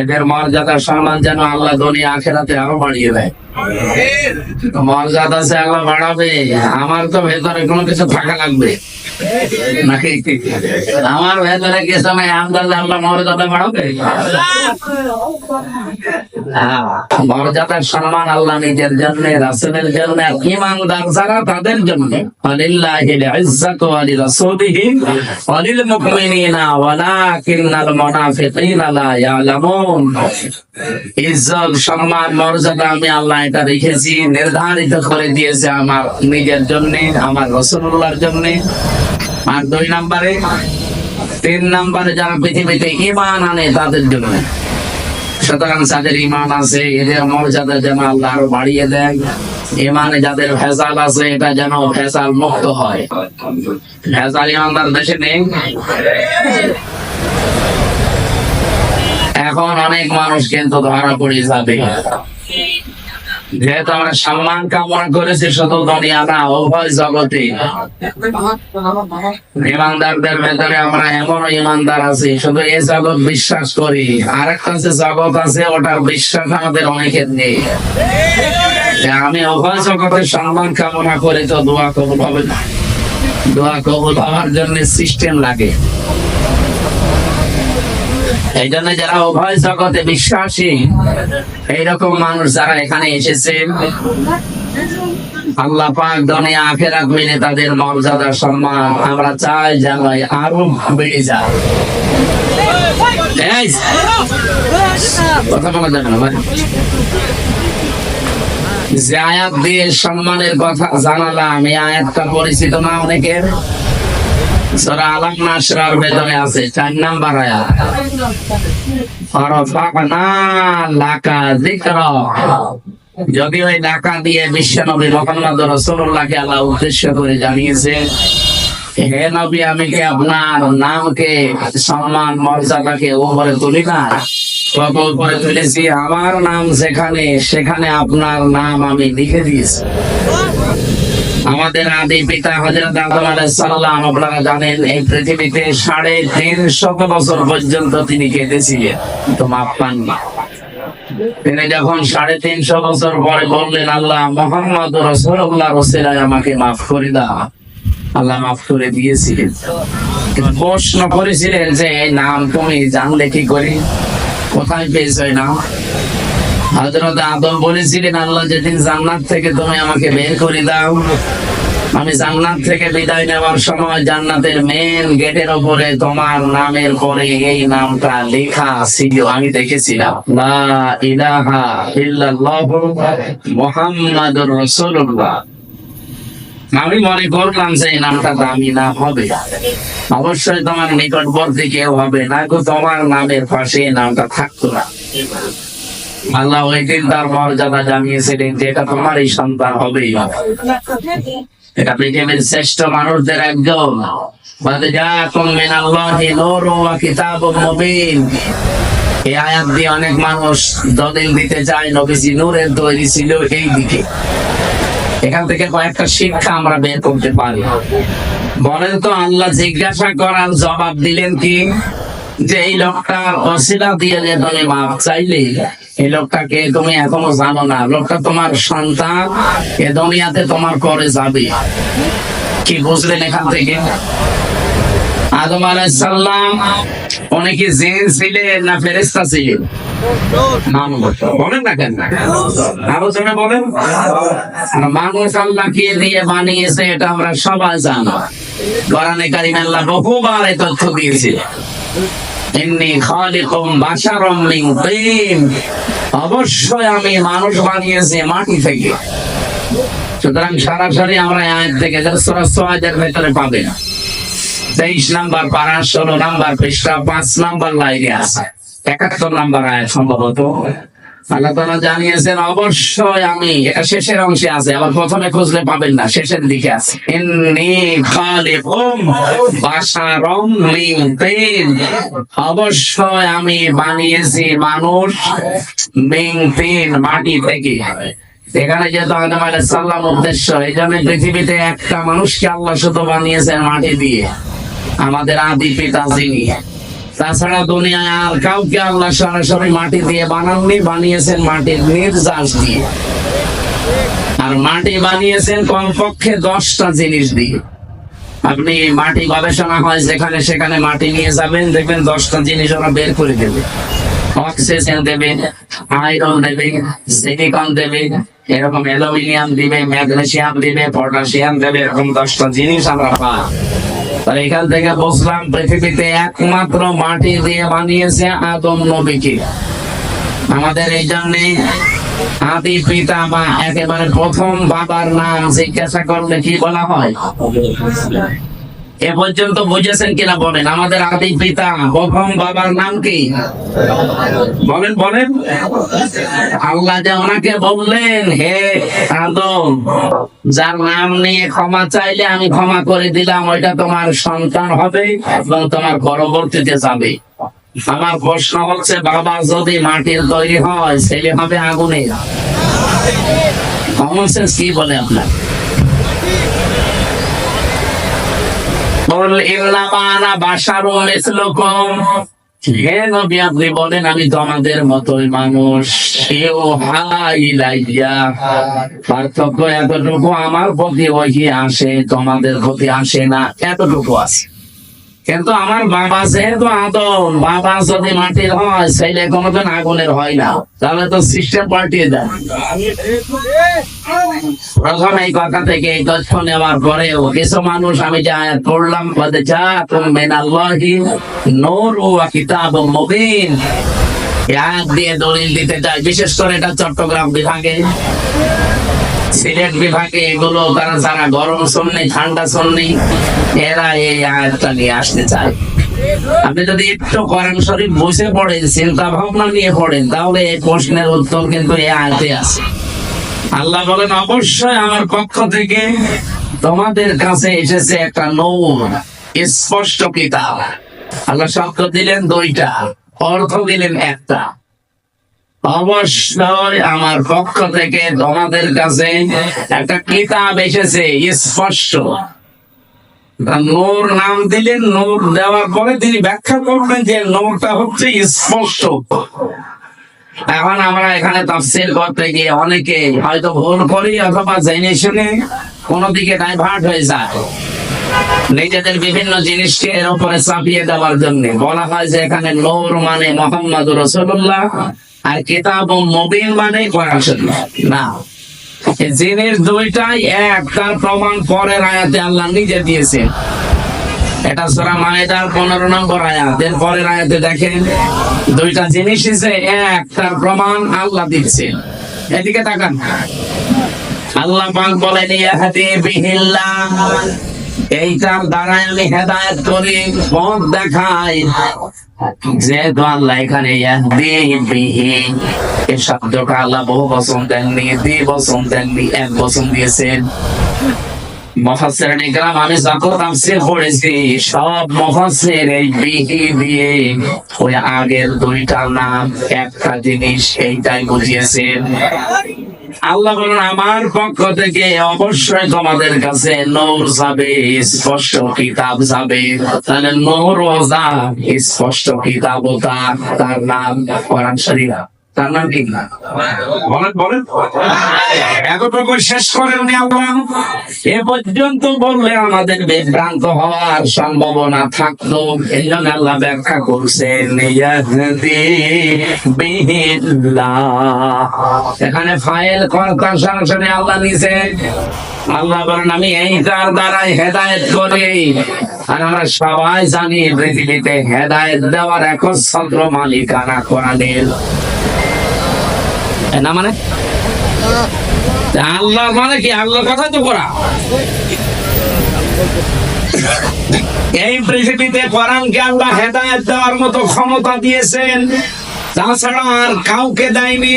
এদের মর্যাদা সম্মান যেন আল্লাহ দুনিয়া আখিরাতে আরো বাড়িয়ে দেয়। মর্যাদা সে আল্লাহ বাড়াবে, আমার তো ভেতরে কোনো কিছু থাকা লাগবে নাকি? আমার ভেতরে কিছু নাই, আন্দাজে আল্লাহ মর্যাদা বাড়াবে। মর্যাদার সম্মান আল্লাহ নিজের জন্য, রাসূলের জন্য, ঈমানদার যারা তাদের জন্য। ওয়ালিল্লাহিল ইজ্জাতু ওয়া লিরাসূলিহি ওয়া লিল মুমিনিনা ওয়ালাকিন্নাল মুনাফিকিনা লা ইয়ালামুন। ইজ্জত, সম্মান, মর্যাদা আমি আল্লাহ এটা রেখেছি, নির্ধারিত করে দিয়েছে আমার নিজের জন্য, আমার রাসূলুল্লাহর জন্য। আর 2 নম্বরে, 3 নম্বরে যারা পৃথিবীতে ঈমান আনে তাদের জন্য। সুতরাং যাদের ঈমান আছে এদের মর্যাদা যেন আল্লাহ আরো বাড়িয়ে দেয়। ঈমানে যাদের ভেজাল আছে এটা যেন ভেজাল মুক্ত হয়। ভেজাল ঈমানদার দেশে নেই। এখন অনেক মানুষ কিন্তু ধরা পড়ে যাবে, যেহেতু আমরা সম্মান কামনা করেছি শুধু দুনিয়া না, উভয় জগতে। ইমানদারদের ভেতরে আমরা এমন ইমানদার আছি শুধু এই জগৎ বিশ্বাস করি, আর একটা যে জগৎ আছে ওটার বিশ্বাস আমাদের অনেকের নেই। আমি উভয় জগতের সম্মান কামনা করি, তো দোয়া কবুল হবে না। দোয়া কবুল হওয়ার জন্য সিস্টেম লাগে। এই জন্য যারা উভয় জগতে বিশ্বাসী, এইরকম মানুষ যারা এখানে এসেছেন, আল্লাহ পাক দুনিয়া আখিরাত মিলে তাদের মর্যাদা সম্মান আমরা চাই যেন আরো বেড়ে যায়। কথা বলা যাবে না ভাই। যে আয়াত দিয়ে সম্মানের কথা জানালাম, এই আয়াতটা পরিচিত না অনেকের? সূরা আলাম নাশরার ভেতরে আছে 4 নাম্বার আয়াত, ওয়ারফা'না লাকা যিকরা। যদি ওই লাকা দিয়ে বিশ্বনবী মুহাম্মদ রাসূলুল্লাহকে আল্লাহ উদ্দেশ্য করে জানিয়েছে, হে নবী আমি কি আপনার নামকে, সম্মান মর্যাদাকে উপরে তুলি না? কত উপরে তুলেছি, আমার নাম যেখানে সেখানে আপনার নাম আমি লিখে দিয়েছি। আমাদের আদি পিতা হযরত আদম আলাইহিস সালাম, আপনারা জানেন এই পৃথিবীতে 350 বছর পর্যন্ত তিনি কেঁদেছিলেন, তো মাপ পাননি। তিনি যখন 350 বছর পরে বললেন, আল্লাহ মুহাম্মদ রাসূলুল্লাহ রাসূলায় আমাকে মাফ করে দাও, আল্লাহ মাফ করে দিয়েছিলেন। প্রশ্ন করেছিলেন যে এই নাম তুমি জানলে কি করে, কোথায় পেয়েছো এই নাম? হযরত আদম বলেছিলেন, আল্লাহ যেদিন জান্নাত থেকে তুমি আমাকে বের করে দাও, আমি জান্নাত থেকে বিদায় নেওয়ার সময় জান্নাতের মেন গেটের উপরে তোমার নামের পরে এই নামটা লেখা ছিল, আমি দেখেছিলাম, লা ইলাহা ইল্লাল্লাহু মুহাম্মাদুর রাসূলুল্লাহ। আমি মনে করলাম যে এই নামটা দামি নাম হবে, অবশ্যই তোমার নিকটবর্তী কেউ হবে না, তোমার নামের পাশে এই নামটা থাকতো না। আল্লাহ ওই দিন তার মর্যাদা জানিয়েছিলেন যে এটা তোমার এই সন্তান হবেই। এটা পৃথিবীর শ্রেষ্ঠ মানুষদের একজন। এই আয়াত দিয়ে অনেক মানুষ দলিল দিতে চায় নবীজি নূরের তৈরি ছিল এই দিকে। এখান থেকে কয়েকটা শিক্ষা আমরা বের করতে পারি। বলেন তো, আল্লাহ জিজ্ঞাসা করার জবাব দিলেন কি, যে এই লোকটার ওসিলা দিয়ে যে তুমি মাপ চাইলে, এই লোকটাকে তুমি এখনো জানো না, লোকটা তোমার সন্তান, এ দুনিয়াতে তোমার পরে যাবে। কি বুঝলেন এখান থেকে? আদম আলাইহিস সালাম অনেকে জিন ছিলেন না ফেরেশতা ছিলেন? বলেন না কেন? আলোচনা বলেন। মানুষ আল্লাহকে দিয়ে বানিয়েছে, এটা আমরা সবাই জানো। কোরআনে কারিমে আল্লাহ বহুবার এই তথ্য দিয়েছে, ইন্নী খালিকুম বাশারাম মিন তিন, অবশ্যই আমি মানুষ বানিয়েছি মাটি থেকে। সুতরাং সরাসরি আমরা আয়াত থেকে সূরা সুআদের ভেতরে পাবেন। 23 নাম্বার পারা 16 নাম্বার পৃষ্ঠা 5 নাম্বার লাইনে আছে, 71 নাম্বার আয়াত সম্ভবত। আল্লাহ তাআলা জানিয়েছেন অবশ্যই আমি, এটা শেষের অংশে আছে, আবার প্রথমে খুঁজলে পাবেন না, শেষের দিকে আছে। ইন্নী খালিকুম বাশারাম মিন তিন, অবশ্যই আমি বানিয়েছি মানুষ মিন তিন, মাটি থেকে। এখানে যেহেতু আদম আলাইহিস সালাম উদ্দেশ্য, এই জন্য পৃথিবীতে একটা মানুষকে আল্লাহ শুধু বানিয়েছেন মাটি দিয়ে, আমাদের আদি পিতা যিনি। তাছাড়া দুনিয়ায় আর কাউকে আল্লাহ সরাসরি মাটি দিয়ে বানাননি, বানিয়েছেন মাটির নির্যাস দিয়ে। আর মাটি বানিয়েছেন কমপক্ষে 10টা জিনিস দিয়ে। আপনি মাটি গবেষণা হয় যেখানে সেখানে মাটি নিয়ে যাবেন, দেখবেন 10টা জিনিস ওরা বের করে দেবে। অক্সিজেন দেবে, আয়রন দেবে, সিলিকন দেবে, এরকম অ্যালুমিনিয়াম দিবে, ম্যাগনেসিয়াম দিবে, পটাশিয়াম দেবে, এরকম 10টা জিনিস আমরা পাই। তাহলে এখান থেকে বুঝলাম পৃথিবীতে একমাত্র মাটি দিয়ে বানিয়েছে আদম নবীকে। আমাদের এই জন্যে আদি পিতা বা একেবারে প্রথম বাবার নাম জিজ্ঞাসা করলে কি বলা হয়? এ পর্যন্ত বুঝেছেন কিনা বলেন? আমাদের আদি পিতা প্রথম বাবার নাম কি? বলেন বলেন। আল্লাহ যে ওনাকে বললেন, হে আদম, যার নাম নিয়ে ক্ষমা চাইলে আমি ক্ষমা করে দিলাম, ওইটা তোমার সন্তান হবে এবং তোমার পরবর্তীতে যাবে। আমার প্রশ্ন হচ্ছে, বাবা যদি মাটির তৈরি হয়, ছেলে হবে আগুনের। কমন সেন্স কি বলে আপনার? হে নবী, আপনি বলেন আমি তোমাদের মতোই মানুষ। পার্থক্য এতটুকু, আমার প্রতি ওহি আসে, তোমাদের প্রতি আসে না, এতটুকু আছে। কিন্তু আমার বাবা যেহেতু আদম, বাবা যদি মাটির হয়, ছেলে কোনোদিন আগুনের হয় না, তাহলে তো সিস্টেম পাল্টিয়ে দেয়। প্রথম এই কথা থেকে এই তথ্য নেওয়ার পরেও কিছু মানুষ, আমি যে আয়াত পড়লাম, বলে জাআকুম মিনাল্লাহি নূরুন ওয়া কিতাবুম মুবিন, এই আয়াত দিয়ে দলিল দিতে চায়। বিশেষ করে এটা চট্টগ্রাম বিভাগে, সিলেট বিভাগে, এগুলো তারা যারা গরম শুননি, ঠান্ডা শুননি, এরা এই আয়াতটা নিয়ে আসতে চায়। আপনি যদি একটু কোরআন শরীফ বসে পড়েন, চিন্তা ভাবনা নিয়ে পড়েন, তাহলে এই প্রশ্নের উত্তর কিন্তু এই আয়াতে আছে। আল্লাহ বলেন, অবশ্যই আমার পক্ষ থেকে তোমাদের কাছে এসেছে একটা নূর, স্পষ্ট কিতাব। আল্লাহ শব্দ দিলেন 2টা, অর্থ দিলেন একটা। অবশ্যই আমার পক্ষ থেকে তোমাদের কাছে একটা কিতাব এসেছে স্পষ্ট। নূর নাম দিলেন, নূর দেওয়ার পরে তিনি ব্যাখ্যা করবেন যে নূরটা হচ্ছে স্পষ্ট। এখন আমরা এখানে তাফসীর করতে গিয়ে অনেকে হয়তো ভুল করি, অথবা জেনে শুনে কোনো দিকে ডাইভার্ট হয়ে যায়। নিজেদের বিভিন্ন জিনিসকে এর উপরে চাপিয়ে দেওয়ার জন্য বলা হয় যে এখানে নূর মানে মুহাম্মদুর রাসূলুল্লাহ, আর কিতাবুম মুবিন মানে কোরআন শরীফ। না, জিনিস 2টাই এক, তার প্রমাণ পরের আয়াতে আল্লাহ নিজে দিয়েছেন। এটা সূরা মায়েদার 15 নম্বর আয়াত। এর পরের আয়াতে দেখেন 2টা জিনিস এসে এক, তার প্রমাণ আল্লাহ দিচ্ছেন। এদিকে তাকান, আল্লাহ পাক বলেন, ইয়াহদি বিহিল্লাহ, এইটার দ্বারা আমি হেদায়েত করি, পথ দেখাই। যেহেতু আল্লাহ এখানে ইয়াহদি বিহি, এই শব্দটা আল্লাহ বহু বচন দেননি, 2 বচন দেননি, 1 বচন দিয়েছেন। মুফাসসিরিন ইকরাম, আমি যত তাফসীর পড়েছি, সব মুফাসসির এই বিহি দিয়ে ওই আগের 2টার নাম একটা জিনিস, এইটাই বুঝিয়েছেন। আল্লাহ বলেন, আমার পক্ষ থেকে অবশ্যই তোমাদের কাছে নূর যাবে, স্পষ্ট কিতাব যাবে। তাহলে নূর ও যা, স্পষ্ট কিতাবও তার নাম কোরআন শরীফ। তার নাম কি? বলেন বলেন। এতটুকু শেষ করেননি আল্লাহ। এ পর্যন্ত বললে আমাদের বিভ্রান্ত হওয়ার সম্ভাবনা থাকতো, এই জন্য আল্লাহ ব্যাখ্যা করছেন, ইয়াহদি বিহিল্লাহ। এখানে ফাইল কর্তা সরাসরি আল্লাহ নিছে। আল্লাহ বলেন, আমি এইটার দ্বারাই হেদায়েত করি। আর আমরা সবাই জানি পৃথিবীতে হেদায়েত দেওয়ার একচ্ছত্র মালিকানা কোরআনের। না মানে আল্লাহ মানে কি? আল্লাহর কথা তো করা। এই পৃথিবীতে কোরআনকে আল্লাহ হেদায়েত দেওয়ার মতো ক্ষমতা দিয়েছেন। তাছাড়া আর কাউকে দেয়নি,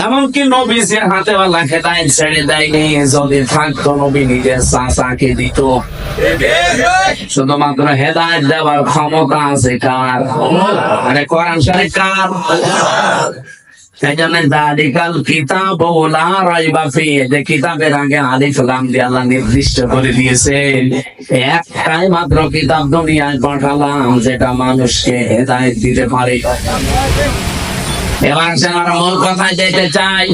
এমনকি নবীজির হাতে আল্লাহ হেদায়েত ছেড়ে দেয়নি। যদি থাকতো নবী নিজের চাচাকে দিত। শুধুমাত্র হেদায়েত দেওয়ার ক্ষমতা আছে কার? আরে কোরআন শরীফ কার? সেজন্য যালিকাল কিতাবু লা রাইবা ফিহি, যে কিতাবের আগে আলিফ লাম দিয়ে আল্লাহ নির্দিষ্ট করে দিয়েছেন একটাই মাত্র কিতাব দুনিয়ায় পাঠালাম যেটা মানুষকে হেদায়েত দিতে পারে। এবার সে আমরা মূল কথায় যেতে চাই।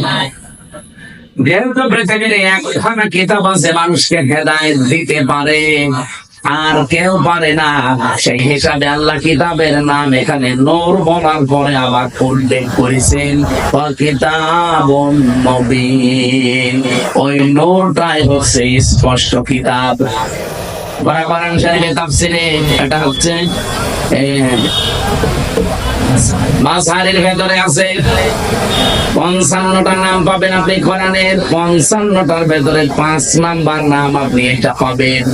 যেহেতু পৃথিবীর একখানা কিতাব আছে মানুষকে হেদায়েত দিতে পারে, আর কেউ পারে না, সেই হিসাবে আল্লাহ কিতাবের নাম এখানে নূর বলার পরে আবার উল্লেখ করেছেন কিতাবুন মুবিন। ওই নূরটাই হচ্ছে স্পষ্ট কিতাব। কোরআন শরীফের তাফসীরে এটা হচ্ছে মাযহারের ভেতরে আছে 55টা নাম পাবেন আপনি কোরআনের। 55টার ভেতরে 5 নাম্বার নাম আপনি এটা পাবেন।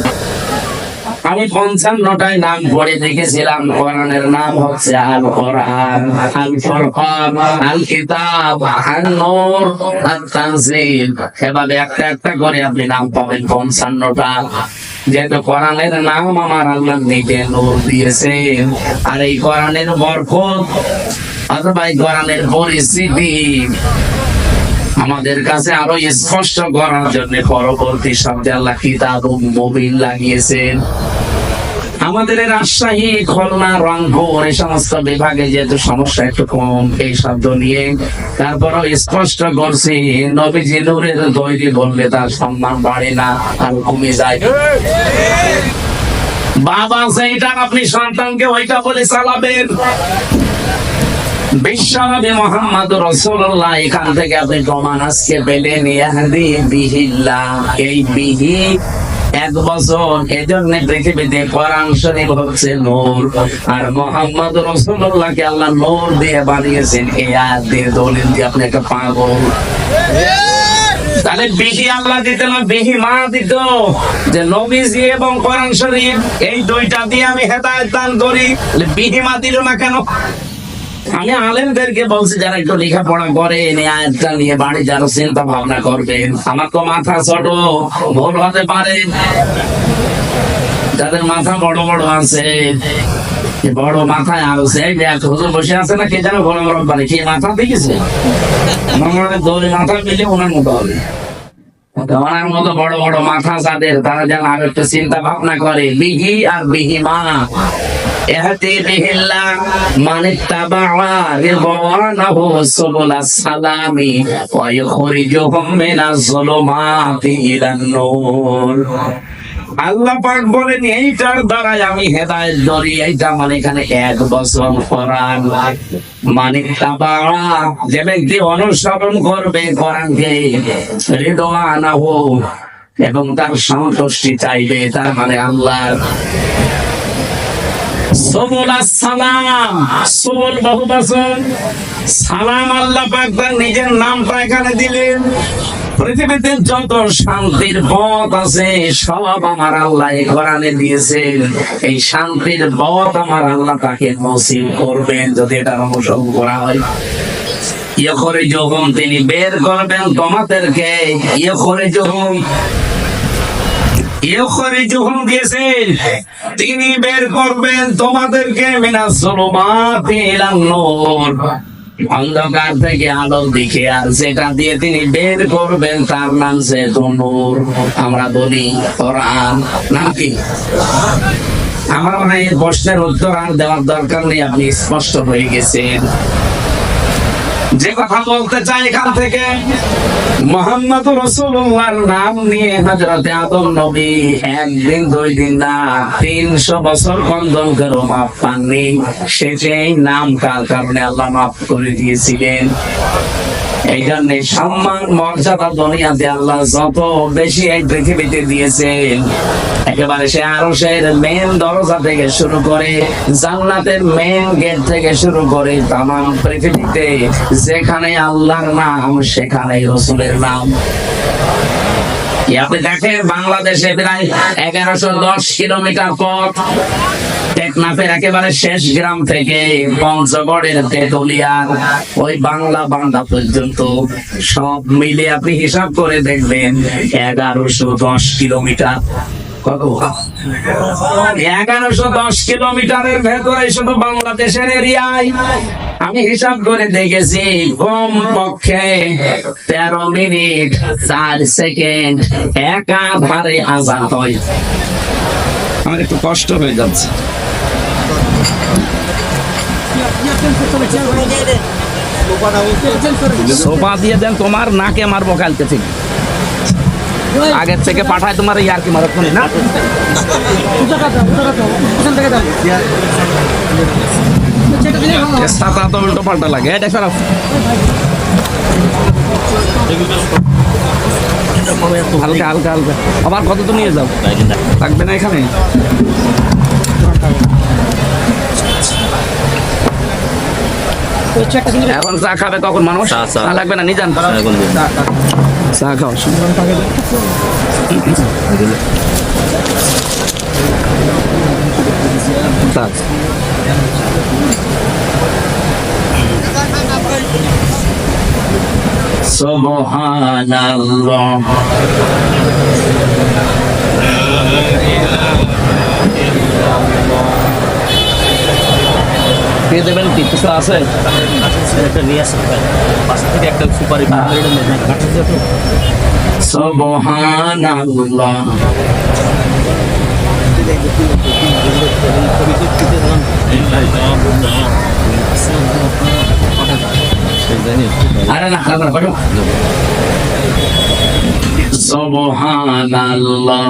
আমি 55টায় নাম পড়ে দেখেছিলাম। কোরআনের নাম হচ্ছে আল কোরআন, আল ফুরকান, আল কিতাব, আন নূর, আত তানজিল। এভাবে একটা একটা করে আপনি নাম পাবেন 55টা। যেহেতু কোরআনের নাম আমার আল্লাহ নিজে নূর দিয়েছেন, আর এই কোরআনের বরকত অথবা এই কোরআনের পরিস্থিতি আমাদের কাছে আরো স্পষ্ট করার জন্য পরবর্তী শব্দে আল্লাহ কিতাবুন মুবিন লাগিয়েছেন। আমাদের রাজশাহী, খুলনা, রংপুর এই সমস্ত বিভাগে যেহেতু সমস্যা একটু কম এই শব্দ নিয়ে, তারপরও স্পষ্ট করছি নবীজি নূরের তৈরি বললে তার সম্মান বাড়ে না, আর কমে যায়। বাবা সেইটা আপনি সন্তানকে ওইটা বলে চালাবেন। বিশ্বনবী মুহাম্মদ রাসূলুল্লাহ, এখান থেকে আপনি প্রমাণ আজকে পেলেন। ইয়াহদি বিহিল্লাহ, এই বিহি 1 বছর। এজন্য পৃথিবীতে কোরআন শরীফ হচ্ছে নূর, আর মুহাম্মদ রাসূলুল্লাহকে আল্লাহ নূর দিয়ে বানিয়েছেন। এই আয়াত দিয়ে দলিল দিয়ে আপনি একটা পাগল। তাহলে বিহি আল্লাহ দিত না, বিহি মা দিত, যে নবীজি এবং কোরআন শরীফ এই দুইটা দিয়ে আমি হেদায়েত দান করি। বিহি মা দিল না কেন? আমি আলেমদেরকে বলছি যারা একটু লেখাপড়া করেন এই আয়াতটা নিয়ে বাড়ি যারা চিন্তা ভাবনা করবেন। আমার তো মাথা ছোট, ভুল হতে পারে। যাদের মাথা বড় বড় আছে, বড় মাথায় আছে, হুজুর বসে আছে না, কে যেন বড় বড় পারে, কি মাথা দেখেছে? আমার মনে হয় দড়ি মাথা পেলে ওনার মতো হবে। ওনার মতো বড় বড় মাথা যাদের, তারা যেন আর একটু চিন্তা ভাবনা করে। বিহি আর বিহিমা, ইয়াহদি বিহিল্লাহ মান ইত্তাবা'a রিদওয়ানাহু সুবুলাস সালামি ওয়া ইখরিজুহুম মিনাজ যুলুমাতি ইলান নূর। আল্লাহ পাক বলেন এইটার দ্বারা আমি হেদায়েত ধরি। এইটা মানে এখানে 1 বছর কোরআন। মান ইত্তাবা'a, যে ব্যক্তি অনুসরণ করবে কোরআনকে, রিদওয়ানাহু, এবং তার সন্তুষ্টি চাইবে, তার মানে আল্লাহ। সুবুলাস সালাম, সুবুল বহু বচন, সালাম আল্লাহ পাক তার নিজের নামটা এখানে দিলেন। পৃথিবীতে যত শান্তির পথ আছে সব আমার আল্লাহ কোরআনে দিয়েছেন। এই শান্তির পথ আমার আল্লাহ তাকে নসিব করবেন যদি এটা অনুসরণ করা হয়। ইখরিজুহুম, তিনি বের করবেন তোমাদেরকে। ইখরিজুহুম দিয়েছেন, তিনি বের করবেন তোমাদেরকে মিনাজ যুলুমাতি ইলান নূর, অন্ধকার থেকে আলোর দিকে। আর যেটা দিয়ে তিনি বের করবেন তার নাম যে নূর। আমরা বলি কোরআন, নাকি? আমার মনে হয় এই প্রশ্নের উত্তর আর দেওয়ার দরকার নেই, আপনি স্পষ্ট হয়ে গেছেন। যে কথা বলতে চাই এখান থেকে, মুহাম্মদ রাসূলুল্লাহর নাম নিয়ে হযরতে আদম নবী 1 দিন 2 দিন না 300 বছর খণ্ডন করে মাফ পাননি। সেই নাম কার কারণে আল্লাহ মাফ করে দিয়েছিলেন। এই জন্য সম্মান মর্যাদা দুনিয়াতে আল্লাহ যত বেশি এই পৃথিবীতে দিয়েছেন, একেবারে সে আরশের মেন দরজা থেকে শুরু করে জান্নাতের মেন গেট থেকে শুরু করে তামাম পৃথিবীতে যেখানে আল্লাহর নাম সেখানে রাসূলের নাম। আপনি দেখেন বাংলাদেশে প্রায় 1110 কিলোমিটার পথ, টেকনাফের একেবারে শেষ গ্রাম থেকে পঞ্চগড়ের তেতুলিয়ার ওই বাংলা বান্দা পর্যন্ত সব মিলে আপনি হিসাব করে দেখবেন 1110 কিলোমিটার। কত? 1110 কিলোমিটারের ভেতরে শুধু বাংলাদেশের এরিয়ায় আমি হিসাব করে দেখেছি কম পক্ষে 13 মিনিট 4 সেকেন্ড একাধারে আজান হয়। আমার একটু কষ্ট হয়ে যাচ্ছে। সোফা দিয়ে দেন, তোমার নাকে মারবো কালকে থেকে, আগের থেকে পাঠায় তোমার ইয়ার কি মারত না। ছাতা তো উল্টো পাল্টা লাগে, এটা খারাপ। হালকা হালকা হালকা আবার কত তো নিয়ে যাও, থাকবে না এখানে। এখন চা খাবে কখন মানুষ? চা লাগবে না, নিজান চা খাও। সুবহানাল্লাহ। দিয়ে দেবেন কি কিছু আছে? সুবহানাল্লাহ। আরে না খাবার করো। সুবহানাল্লাহ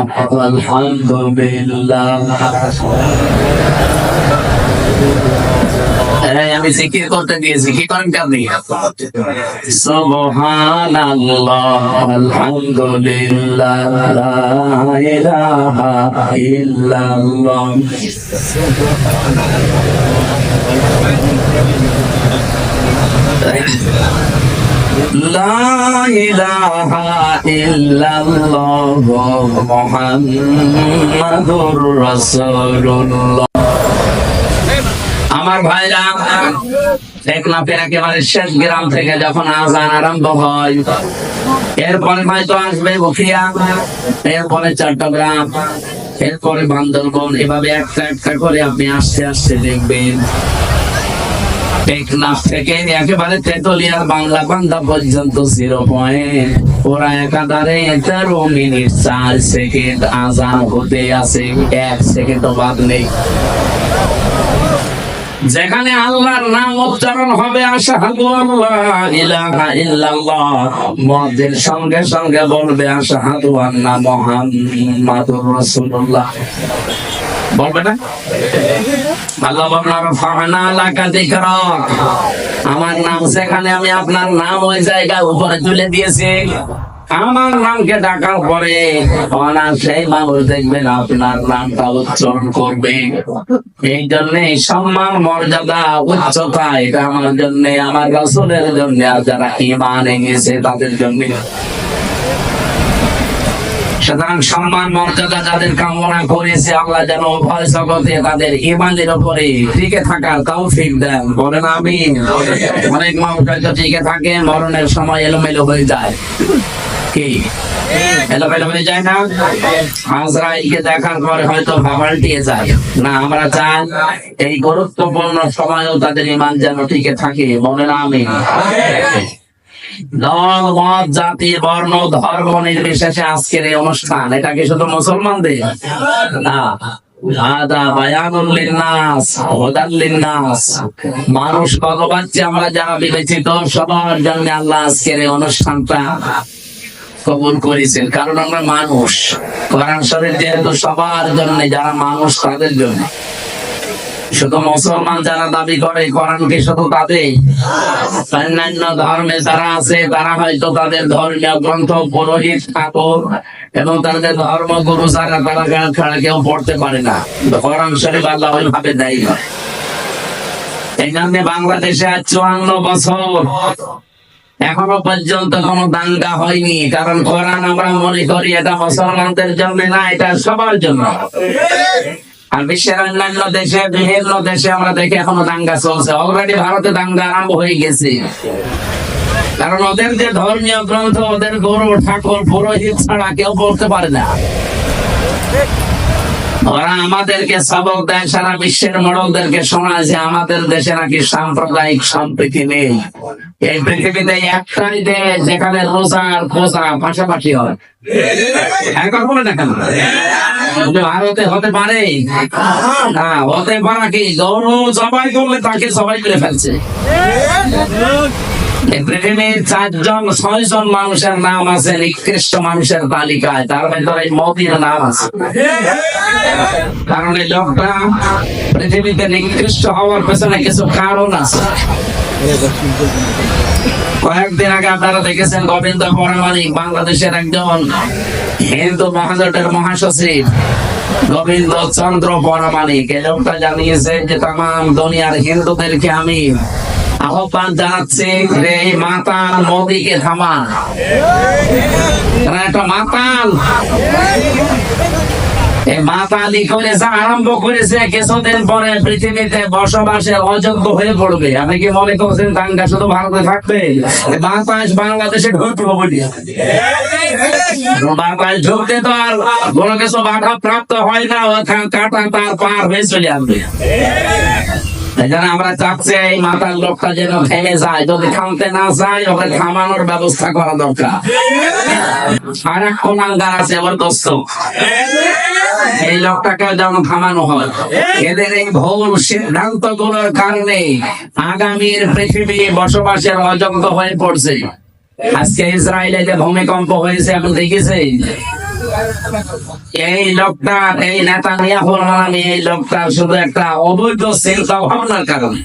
আলহামদুলিল্লাহ। আমি জিকির করতে দিয়েছি, কি করেন আপনি? সুবহানাল্লাহ আলহামদুলিল্লাহ লা ইলাহা ইল্লাল্লাহ। লা ইলাহা ইল্লাল্লাহ মুহাম্মাদুর রাসূলুল্লাহ। আমার ভাইরা, টেকনাফের একেবারে শেষ গ্রাম থেকে যখন আজান আরম্ভ হয়, এরপরে হয়তো আসবে বখিয়া, এরপরে চট্টগ্রাম, এরপরে বান্দরবন, এভাবে একটা একটা করে আপনি আস্তে আস্তে দেখবেন টেকনাফ থেকে একেবারে তেতুলিয়ার বাংলা বান্দা পর্যন্ত 0 পয়েন্ট ওরা একাধারে 13 মিনিট 4 সেকেন্ড আজান হতে আছে, 1 সেকেন্ডও বাদ নেই। যেখানে আল্লাহর নাম উচ্চারণ হবে আশহাদু আল্লা ইলাহা ইল্লাল্লাহ, মুয়াজ্জিন সঙ্গে সঙ্গে বলবে আশহাদু আন্না মুহাম্মাদুর রাসূলুল্লাহ। বলবে না? আল্লাহ বলেন ফানা লাকা যিকরাক, আমার নাম সেখানে আমি আপনার নাম ওই জায়গায় উপরে তুলে দিয়েছি। আমার নামকে ডাকার পরে সেই মানুষ দেখবেন আপনার নামটা উচ্চারণ করবে। এই জন্য সম্মান মর্যাদা উচ্চতা এটা আমার জন্য, আমার রাসূলের জন্য, আর যারা ঈমান এনেছে তাদের জন্য। সুতরাং সম্মান মর্যাদা যাদের কামনা করেছে আল্লাহ যেন উভয় জগতে তাদের ঈমানের উপরে টিকে থাকার তৌফিক দেন। বলেন আমিন। অনেক মানুষ হয়তো টিকে থাকে, মরণের সময় এলোমেলো হয়ে যায়। কি এলোমেলো হয়ে যায় না? আজরাইলকে দেখার পরে হয়তো পাল্টিয়ে যায় না। আমরা চাই এই গুরুত্বপূর্ণ সময়ও তাদের ঈমান যেন টিকে থাকে। বলেন আমিন। দল, মত, জাতি, বর্ণ, ধর্ম নির্বিশেষে আজকের এই অনুষ্ঠান, এটা কি শুধু মুসলমানদের না? মানুষ ভগবানকে আমরা যারা বিবেচিত সবার জন্য আল্লাহ আজকের এই অনুষ্ঠানটা কবুল করেছেন, কারণ আমরা মানুষ। কোরআন শরীফ যেহেতু সবার জন্য, যারা মানুষ তাদের জন্য। শুধু মুসলমান যারা দাবি করে কোরআনকে শুধু তাদের, অন্যান্য ধর্মে যারা আছে তারা হয়তো তাদের ধর্মীয় গ্রন্থ, পুরোহিত, ঠাকুর এবং তাদের ধর্মগুরু যারা, তারা ছাড়া কেউ পড়তে পারে না। কোরআন শরীফ আল্লাহ ওইভাবে দেয় না। এই জন্য বাংলাদেশে আজ 54 বছর এখনো পর্যন্ত কোনো দাঙ্গা হয়নি, কারণ কোরআন আমরা মনে করি এটা মুসলমানদের জন্য না, এটা সবার জন্য। আর বিশ্বের অন্যান্য দেশে, বিভিন্ন দেশে আমরা দেখি এখনো দাঙ্গা চলছে। অলরেডি ভারতে দাঙ্গা আরম্ভ হয়ে গেছে, কারণ ওদের যে ধর্মীয় গ্রন্থ, ওদের গুরু ঠাকুর পুরোহিত ছাড়া কেউ পড়তে পারে না। ওরা আমাদেরকে সবক দেয়, সারা বিশ্বের মোড়লদেরকে শোনায় যে আমাদের দেশে নাকি সাম্প্রদায়িক সম্প্রীতি নেই। এই পৃথিবীতে একটাই দেশ যেখানে রোজা আর খোঁজা পাশাপাশি হয়। একবার বলে না কেন ভারতে হতে পারে না? হতে পারা কি গরু জবাই করলে তাকে সবাই করে ফেলছে। পৃথিবীর 4-6জন মানুষের নাম আছে নিকৃষ্ট মানুষের তালিকায়, তার ভেতরে মোদির নাম আছে। কারণ এই লোকটা পৃথিবীতে নিকৃষ্ট হওয়ার পেছনে কিছু কারণ আছে। কয়েকদিন আগে আপনারা দেখেছেন গোবিন্দ পরামানিক, বাংলাদেশের একজন হিন্দু মহাজোটের মহাসচিব গোবিন্দ চন্দ্র পরামানিক, এই লোকটা জানিয়েছে যে তাম দুনিয়ার হিন্দুদেরকে আমি আহ্বান জানাচ্ছি যে এই মাতাল মোদিকে থামান। একটা মাতাল, এই মাতালি করে যা আরম্ভ করেছে কিছুদিন পরে পৃথিবীতে বসবাসের অযোগ্য হয়ে পড়বে। আপনি কি মনে করছেন দাঙ্গা শুধু ভারতে থাকবে? বাতাস বাংলাদেশে ঢুকলো বলি, বাতাস ঢুকতে তো আর কোনো কিছু বাধা প্রাপ্ত হয় না, কাটা তার পার হয়ে চলে আসবে। আমরা চাচ্ছি এই মাতাল লোকটা যেন থেমে যায়, যদি থামতে না যায় ওকে থামানোর ব্যবস্থা করা দরকার। আর এক কোনাঙ্গার আছে আমার দোস্ত, এই লোকটাকে যেন থামানো হয়। এদের এই ভুল সিদ্ধান্ত গুলোর কারণে আগামীর পৃথিবী বসবাসের অযোগ্য হয়ে পড়ছে। আজকে ইসরায়েলে যে ভূমিকম্প হয়েছে আপনি দেখেছেন, এই লোকটা, এই নেতানিয়াহুর নামে এই লোকটা শুধু একটা অবৈধ চিন্তা ভাবনার কারণে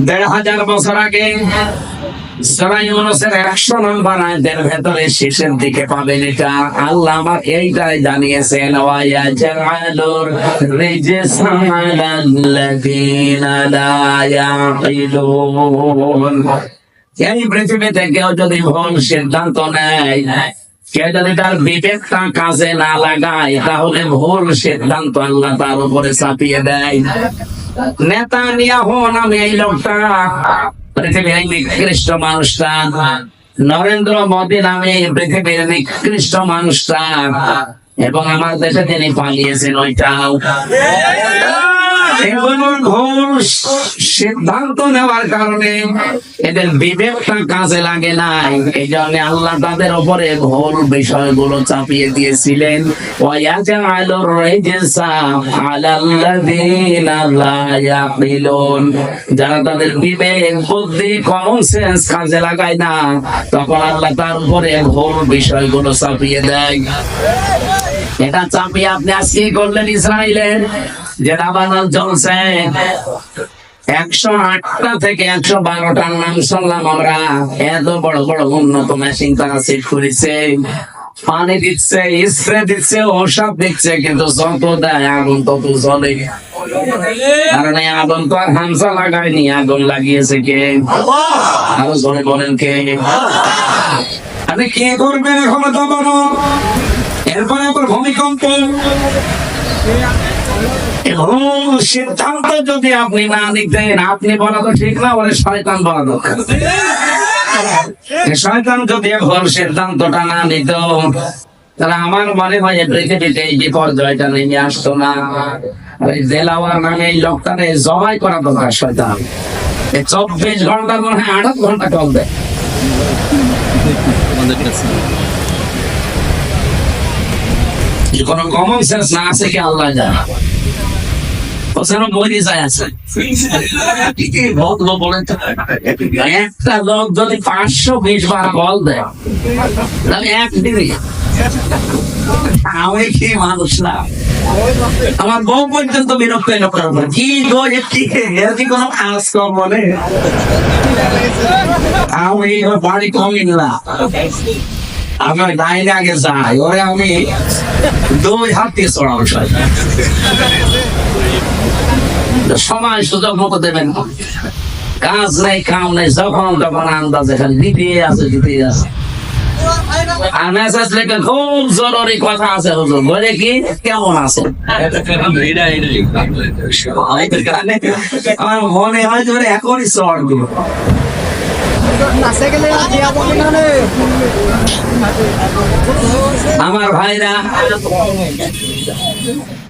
1500 বছর আগে সূরা ইউনূসের 100 নম্বর আয়াতের ভেতরে শেষের দিকে পাবেন এটা। আল্লাহ আমার এইটাই জানিয়েছেন, ওয়া ইয়াজআলুর রিজসা আলাল্লাযীনা লা ইয়াকিলুন। এই পৃথিবীতে কেউ যদি ভুল সিদ্ধান্ত নেয়, কেউ যদি তার বিবেকটা কাজে না লাগায়, তাহলে ভুল সিদ্ধান্ত আল্লাহ তার উপরে চাপিয়ে দেয়। নেতানিয়াহু নামে এই লোকটা, পৃথিবীর এই নিকৃষ্ট মানুষটা, নরেন্দ্র মোদী নামে পৃথিবীর নিকৃষ্ট মানুষটা, এবং আমার দেশে তিনি পালিয়েছেন ওইটাও। ভুল সিদ্ধান্ত নেওয়ার কারণে এদের বিবেকটা কাজে লাগে নাই, এই জন্য আল্লাহ তাদের উপরে ভুল বিষয়গুলো চাপিয়ে দিয়েছিলেন। ওয়ায়াজআলুর রিজসা আলাল্লাযীনা লা ইয়াকিলুন, যারা তাদের বিবেক বুদ্ধি কমন সেন্স কাজে লাগায় না, তখন আল্লাহ তার উপরে ভুল বিষয়গুলো চাপিয়ে দেয়। এটা চাপিয়ে আপনি আজকে করলেন ইসরায়েলের যে দাবানল চলছে, 108টা থেকে 112টার নাম শুনলাম আমরা। এত বড় বড় উন্নত মেশিন তারা সেট করেছে, পানি দিচ্ছে, স্প্রে দিচ্ছে, ওষুধ দিচ্ছে, কিন্তু যত দেয় আগুন তত জ্বলে। কারণ এই আগুন তো আর হামসা লাগায়নি, আগুন লাগিয়েছে কে? আরো জোরে বলেন কে? আপনি কি করবেন এখন? দাবানো, এরপরে আবার ভূমিকম্প। সিদ্ধান্ত যদি আপনি না নিতেন, আপনি বলা তো ঠিক না, বলে শয়তান বলা দরকার। শয়তান যদি ভুল সিদ্ধান্তটা না নিত, তাহলে আমার মনে হয় পৃথিবীতে এই বিপর্যয়টা নেমে আসতো না। ওই দেলাওয়ার নামে এই লোকটাকে জবাই করা দরকার। শয়তান 24 ঘন্টার মনে হয় 8 ঘন্টা চলবে। কোন কমন সেন্স না আছে কি আল্লাহ জানে। একটা লোক যদি 520 বার বল দেয়, তাহলে একদিনই আমি কি মানুষ না? আমার বউ পর্যন্ত বিরক্ত কি কি কোনো কাজ কম বলে। আমি বাড়ি কমিন না, আমার লাইনে আগে যাই, ওরে আমি 2 হাত দিয়ে চড়াবো। সময় সুযোগ মতো দেবেন, কাজ নেই কাম নেই, যখন তখন আন্দাজে খালি দিতে আছে দিতে আছে। আর মেসেজ লিখে খুব জরুরি কথা আছে হুজুর, বলে কি কেমন আছেন? আমার মনে হয় যে এখনই শর্ট দিব। আমার ভাইরা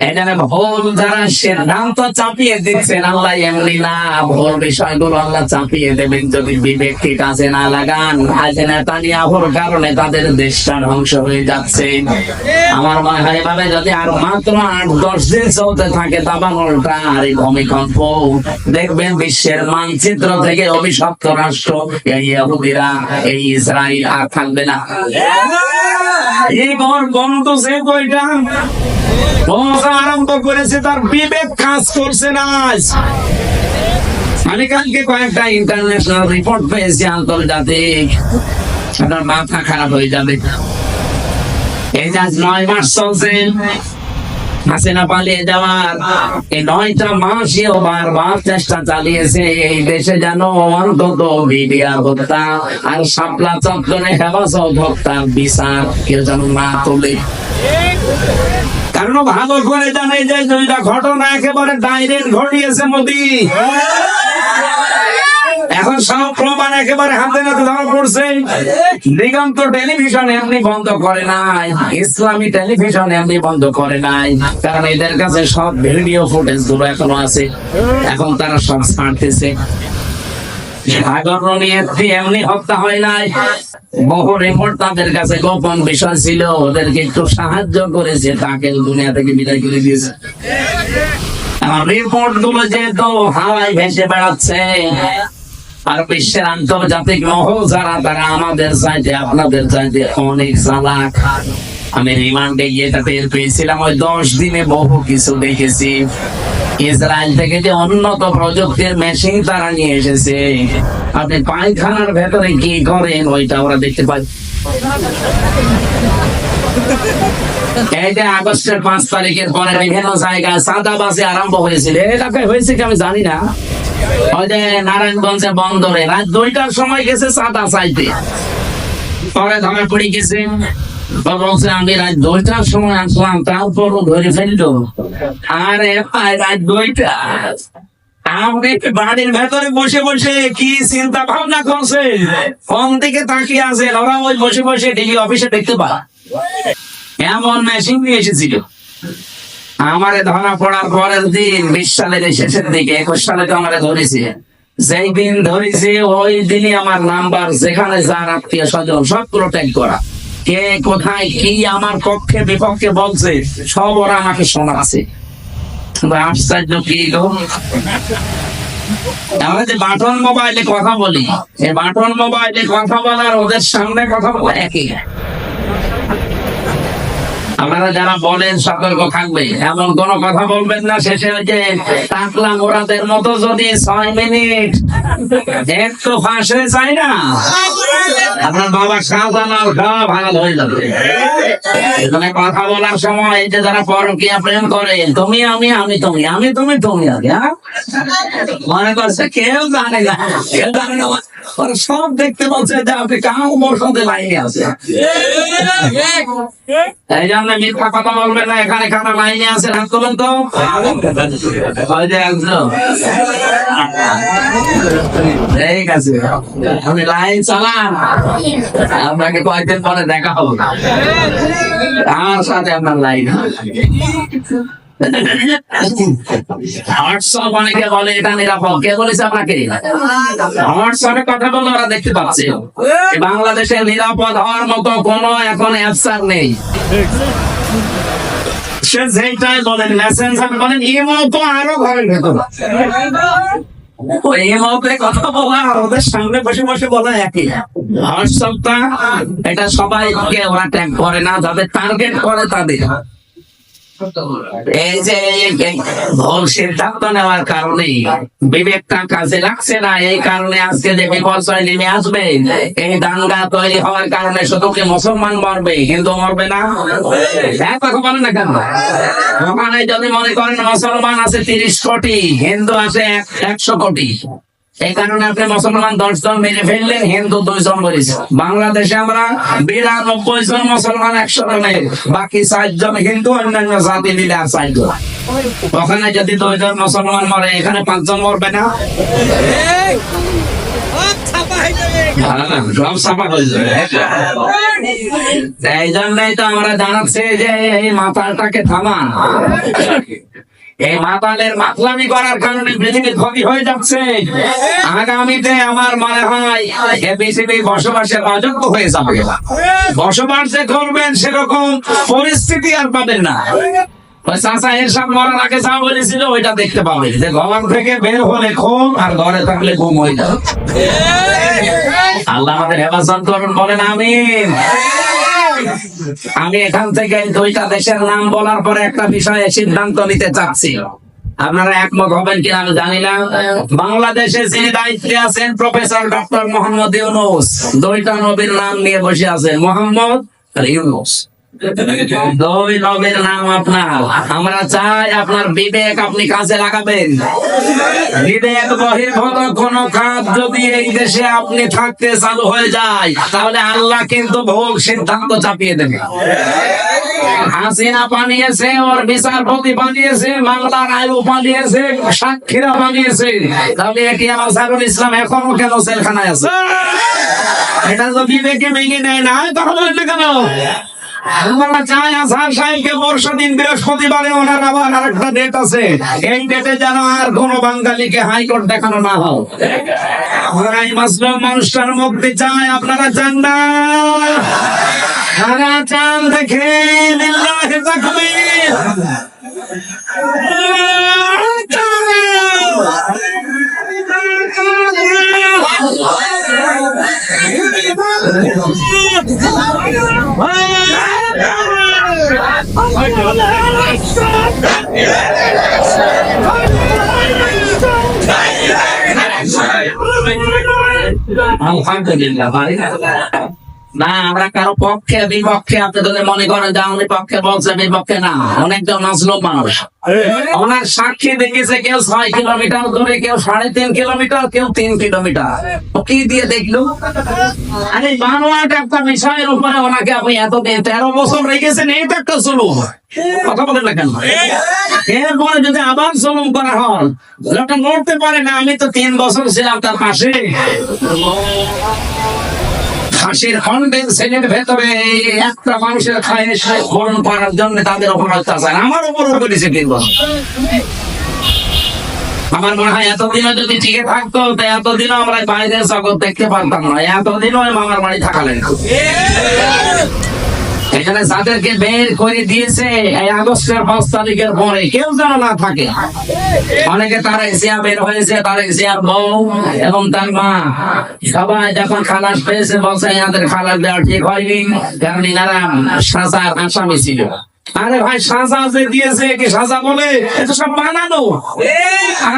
এখানে ভুল যারা সিদ্ধান্ত চাপিয়ে দিচ্ছেন, আল্লাহ এমনি না, ভুল বিষয়গুলো আল্লাহ চাপিয়ে দেবেন যদি বিবেক ঠিক আছে না লাগান। আজ নেতানিয়াহুর কারণে তাদের দেশটা ধ্বংস হয়ে যাচ্ছে। আমার মনে হয় এভাবে যদি আর মাত্র 8-10 দিন চলতে থাকে দাবানলটা আর এই ভূমিকম্প, দেখবেন বিশ্বের মানচিত্র থেকে অভিশপ্ত রাষ্ট্র এই ইহুদিরা, এই ইসরায়েল আর থাকবে না। এই ঘর বন্ধ সে কয়টা আরম্ভ করেছে, তার বিবেক কাজ করছে না। আমি কালকে কয়েকটা ইন্টারন্যাশনাল রিপোর্ট পেয়েছি আন্তর্জাতিক, আপনার মাথা খারাপ হয়ে যাবে। এই যে 9 মাস চলছে হাসিনা পালিয়ে যাওয়ার, এই 9টা মাসেও বারবার চেষ্টা চালিয়েছে এই দেশে যেন অন্তত মিডিয়া হত্যা আর শাপলা চত্বরে হেফাজত হত্যার বিচার কেউ যেন না তোলে। কারণ ভালো করে জানে যে দুইটা ঘটনা একেবারে ডাইরেক্ট ঘটিয়েছে মোদি। এখন সব প্রমাণ একেবারে হাতে নাতে ধরা পড়ছে। দিগন্ত টেলিভিশন এমনি বন্ধ করে নাই, ইসলামী টেলিভিশন এমনি বন্ধ করে নাই, কারণ এদের কাছে সব ভিডিও ফুটেজ গুলো এখনো আছে। এখন তারা সব ছাড়তেছে। এমনি হত্যা হয় নাই, বহু রিপোর্ট তাদের কাছে গোপন বিষয় ছিল, ওদেরকে একটু সাহায্য করেছে, তাকে দুনিয়া থেকে বিদায় করে দিয়েছে। রিপোর্ট গুলো যেহেতু হাওয়ায় ভেসে বেড়াচ্ছে, আর বিশ্বের আন্তর্জাতিক মহল যারা, তারা আমাদের চাইতে আপনাদের চাইতে অনেক চালাক। আমি রিমান্ডে গিয়ে এটা টের পেয়েছিলাম, ওই 10 দিনে বহু কিছু দেখেছি। ইসরায়েল থেকে যে উন্নত প্রযুক্তির মেশিন তারা নিয়ে এসেছে, আপনি পায়খানার ভেতরে কি করেন ওইটা ওরা দেখতে পাই। এই যে আগস্টের 5 তারিখের পরে বিভিন্ন জায়গায় চাঁদাবাজি আরম্ভ হয়েছিল, এলাকায় হয়েছে কি আমি জানি না। ওই যে নারায়ণগঞ্জে বন্দরে রাত 2টার সময় গেছে চাঁদা চাইতে, পরে ধরা পড়ে গেছে। বলছে আমি রাত 2টার সময় আসলাম, তারপরও ধরে ফেললো। আরে রাত 2টা আপনি বাড়ির ভেতরে বসে বসে কি চিন্তা ভাবনা করছে, ফোন থেকে তাকিয়ে আছে, ওরা ওই বসে বসে ডিজি অফিসে দেখতে পায়। এমন মেশিন নিয়ে এসেছিল। আমারে ধরা পড়ার পরের দিন 20 সালের শেষের দিকে, 21 সালে তো আমারে ধরেছে। যেই দিন ধরেছে ওই দিনই আমার নাম্বার, যেখানে যার আত্মীয় স্বজন সবগুলো ট্যাগ করা, কে কোথায় কি আমার পক্ষে বিপক্ষে বলছে সব ওরা আমাকে শোনাচ্ছে। আশ্চর্য কি গো, আমরা যে বাটন মোবাইলে কথা বলি, এই বাটন মোবাইলে কথা বলার ওদের সামনে কথা বলা একই। আপনারা যারা বলেন সতর্ক থাকবে, এমন কোন কথা বলবেন না শেষে ওই যে টাকলা মোড়াদের মতো যদি 6 মিনিট একটু ফাঁস হয়ে যায় না, আপনার বাবা শাহজালাল সব ভালো হয়ে যাবে। এখানে কথা বলার সময় এই যে যারা পরকীয়া প্রেম করে, তুমি আমি, আমি তুমি, আমি তুমি, তুমি আগে, মনে করছে কেউ জানে না, কেউ জানে না, ওরা সব দেখতে পাচ্ছে যে আপনি কাউ মোর সাথে লাইনে আছে। এই জন্য মিথ্যা কথা বলবেন না, এখানে কারা লাইনে আছে হাত তোলেন তো। ঠিক আছে, আপনি লাইন চালান, আপনাকে কয়েকদিন পরে দেখা হবে আমার সাথে আপনার লাইন। অনেকে বলে এটা নিরাপদ, কে বলেছে আপনাকে? হোয়াটসঅ্যাপে কথা বলে ওরা দেখতে পাচ্ছে। বাংলাদেশে নিরাপদ হওয়ার মতো কোনো এখন অ্যাপসার নেই। সে যেটাই বলেন, মেসেঞ্জার বলেন, ইমো তো আরো ঘরের ভেতর। কথা বলা আর ওদের সামনে বসে বসে বলা একই। হোয়াটসঅ্যাপটা এটা সবাইকে ওরা ট্যাগ করে না, যাদের টার্গেট করে তাদের। এই যে ভুল সিদ্ধান্ত নেওয়ার কারণে বিবেকটা কাজে লাগছে না, এই কারণে আজকে যে বিপর্যয় নেমে আসবে, এই দাঙ্গা তৈরি হওয়ার কারণে শুধু কি মুসলমান মরবে, হিন্দু মরবে না? এক কথা বলেন না কেন? ওখানে যদি মনে করেন মুসলমান আছে 30 কোটি, হিন্দু আছে 100 কোটি, এই কারণে আপনি মুসলমান 10 জন মেরে ফেললেন, হিন্দু 2 জন মরেছে। বাংলাদেশে আমরা 92 জন মুসলমান 100 জনের, বাকি 4 জন হিন্দু, অন্যান্য জাতি মিলে আর 4 জন। ওখানে যদি 2 জন মুসলমান মরে, এখানে 5 জন মরবে না? সব ছাপা হয়ে যাবে। এই জন্যই তো আমরা জানাচ্ছি যে এই মাতালটাকে থামান। এই মাতালের মাতলামি করার কারণে পৃথিবী ক্ষতি হয়ে যাচ্ছে। আগামীতে আমার মনে হয় পৃথিবী বসবাসের অযোগ্য হয়ে যাবে। বসবাস যে করবেন সেরকম পরিস্থিতি আর পাবেন না। ওই চাচা এসব মরার আগে যা বলেছিল ওইটা দেখতে পাবে, যে ঘর থেকে বের হলে ঘুম আর ঘরে থাকলে ঘুম হয়ে যাবে। আল্লাহ আমাদের হেফাজত করুন, বলেন আমিন। আমি এখান থেকে 2টা দেশের নাম বলার পরে একটা বিষয়ে সিদ্ধান্ত নিতে চাচ্ছি, আপনারা একমত হবেন কিনা আমি জানি না। বাংলাদেশে যিনি দায়িত্বে আছেন প্রফেসর ডক্টর মোহাম্মদ ইউনূস, 2টা নবীর নাম নিয়ে বসে আছেন, মোহাম্মদ আর ইউনূস। 2 নবীর নাম আপনার। আমরা চাই আপনার বিবেক আপনি কাজে লাগাবেন। বিবেক বহির্ভূত কোন কাজ যদি এই দেশে আপনি থাকতে চালু হয়ে যায়, তাহলে আল্লাহ কিন্তু ভুল সিদ্ধান্ত চাপিয়ে দেবে। হাসিনা বানিয়েছে, ওর বিচারপতি বানিয়েছে, মামলার আয়ু বানিয়েছে, সাক্ষীরা বানিয়েছে, তাহলে এটি আমার আজহারুল ইসলাম এখনো কেন জেলখানায় আছে? এটা যদি বিবেকে ভেঙে নেয় না, তাহলে কেন? আমরা চাই আজহার সাহেবকে পরশুদিন বৃহস্পতিবারে ওনার আবার আরেকটা ডেট আছে, এই ডেটে যেন আর কোন বাঙালিকে হাইকোর্ট দেখানো না হয়। আমরা এই মাসলুম মানুষটার মুক্তি চাই, আপনারা চান না? যারা চান দেখে লিল্লাহি তাকবীর। আলহামদুলিল্লাহ। না, আমরা কারো পক্ষে বিপক্ষে, আপনি যদি মনে করেন যে আমি পক্ষে বলছে বিপক্ষে, না, অনেকজন মাজলুম মানুষ। ওনার সাক্ষী দেখেছে কেউ 6 কিলোমিটার দূরে, কেউ 3.5 কিলোমিটার, কেউ 3 কিলোমিটার। কি দিয়ে দেখলো? আরে বানোয়াট একটা বিষয়ের উপরে ওনাকে আপনি এতদিন 13 বছর রেখেছেন, এইটা একটা জুলুম। কথা বলেন না কেন? এরপরে যদি আবার জুলুম করা হয়, লোকটা নড়তে পারে না। আমি তো 3 বছর ছিলাম তার পাশে। ফাঁসির খন্ডের সেনের ভেতরে একটা মানুষের খায়েশ পূরণ করার জন্য তাদের উপর অত্যাচার আমার উপরও করেছে। আমার মনে হয় এতদিনও যদি টিকে থাকতো, এতদিনও আমরা বাইরের জগৎ দেখতে পারতাম না, এতদিনও মামার বাড়ি থাকালেন। এখানে যাদেরকে বের করে দিয়েছে এই আগস্টের 5 তারিখের পরে, কেউ যেন না থাকে। অনেকে তার এশিয়া বের হয়েছে, তার এশিয়ার বউ এবং তার মা সবাই যখন খালাস পেয়েছে বলছে এনাদের খালাস দেওয়া ঠিক হয়নি, কারণ এনারা সাজার আসামি ছিল। আরে ভাই, সাজা যে দিয়েছে কি সাজা বলে? এটা সব বানানো।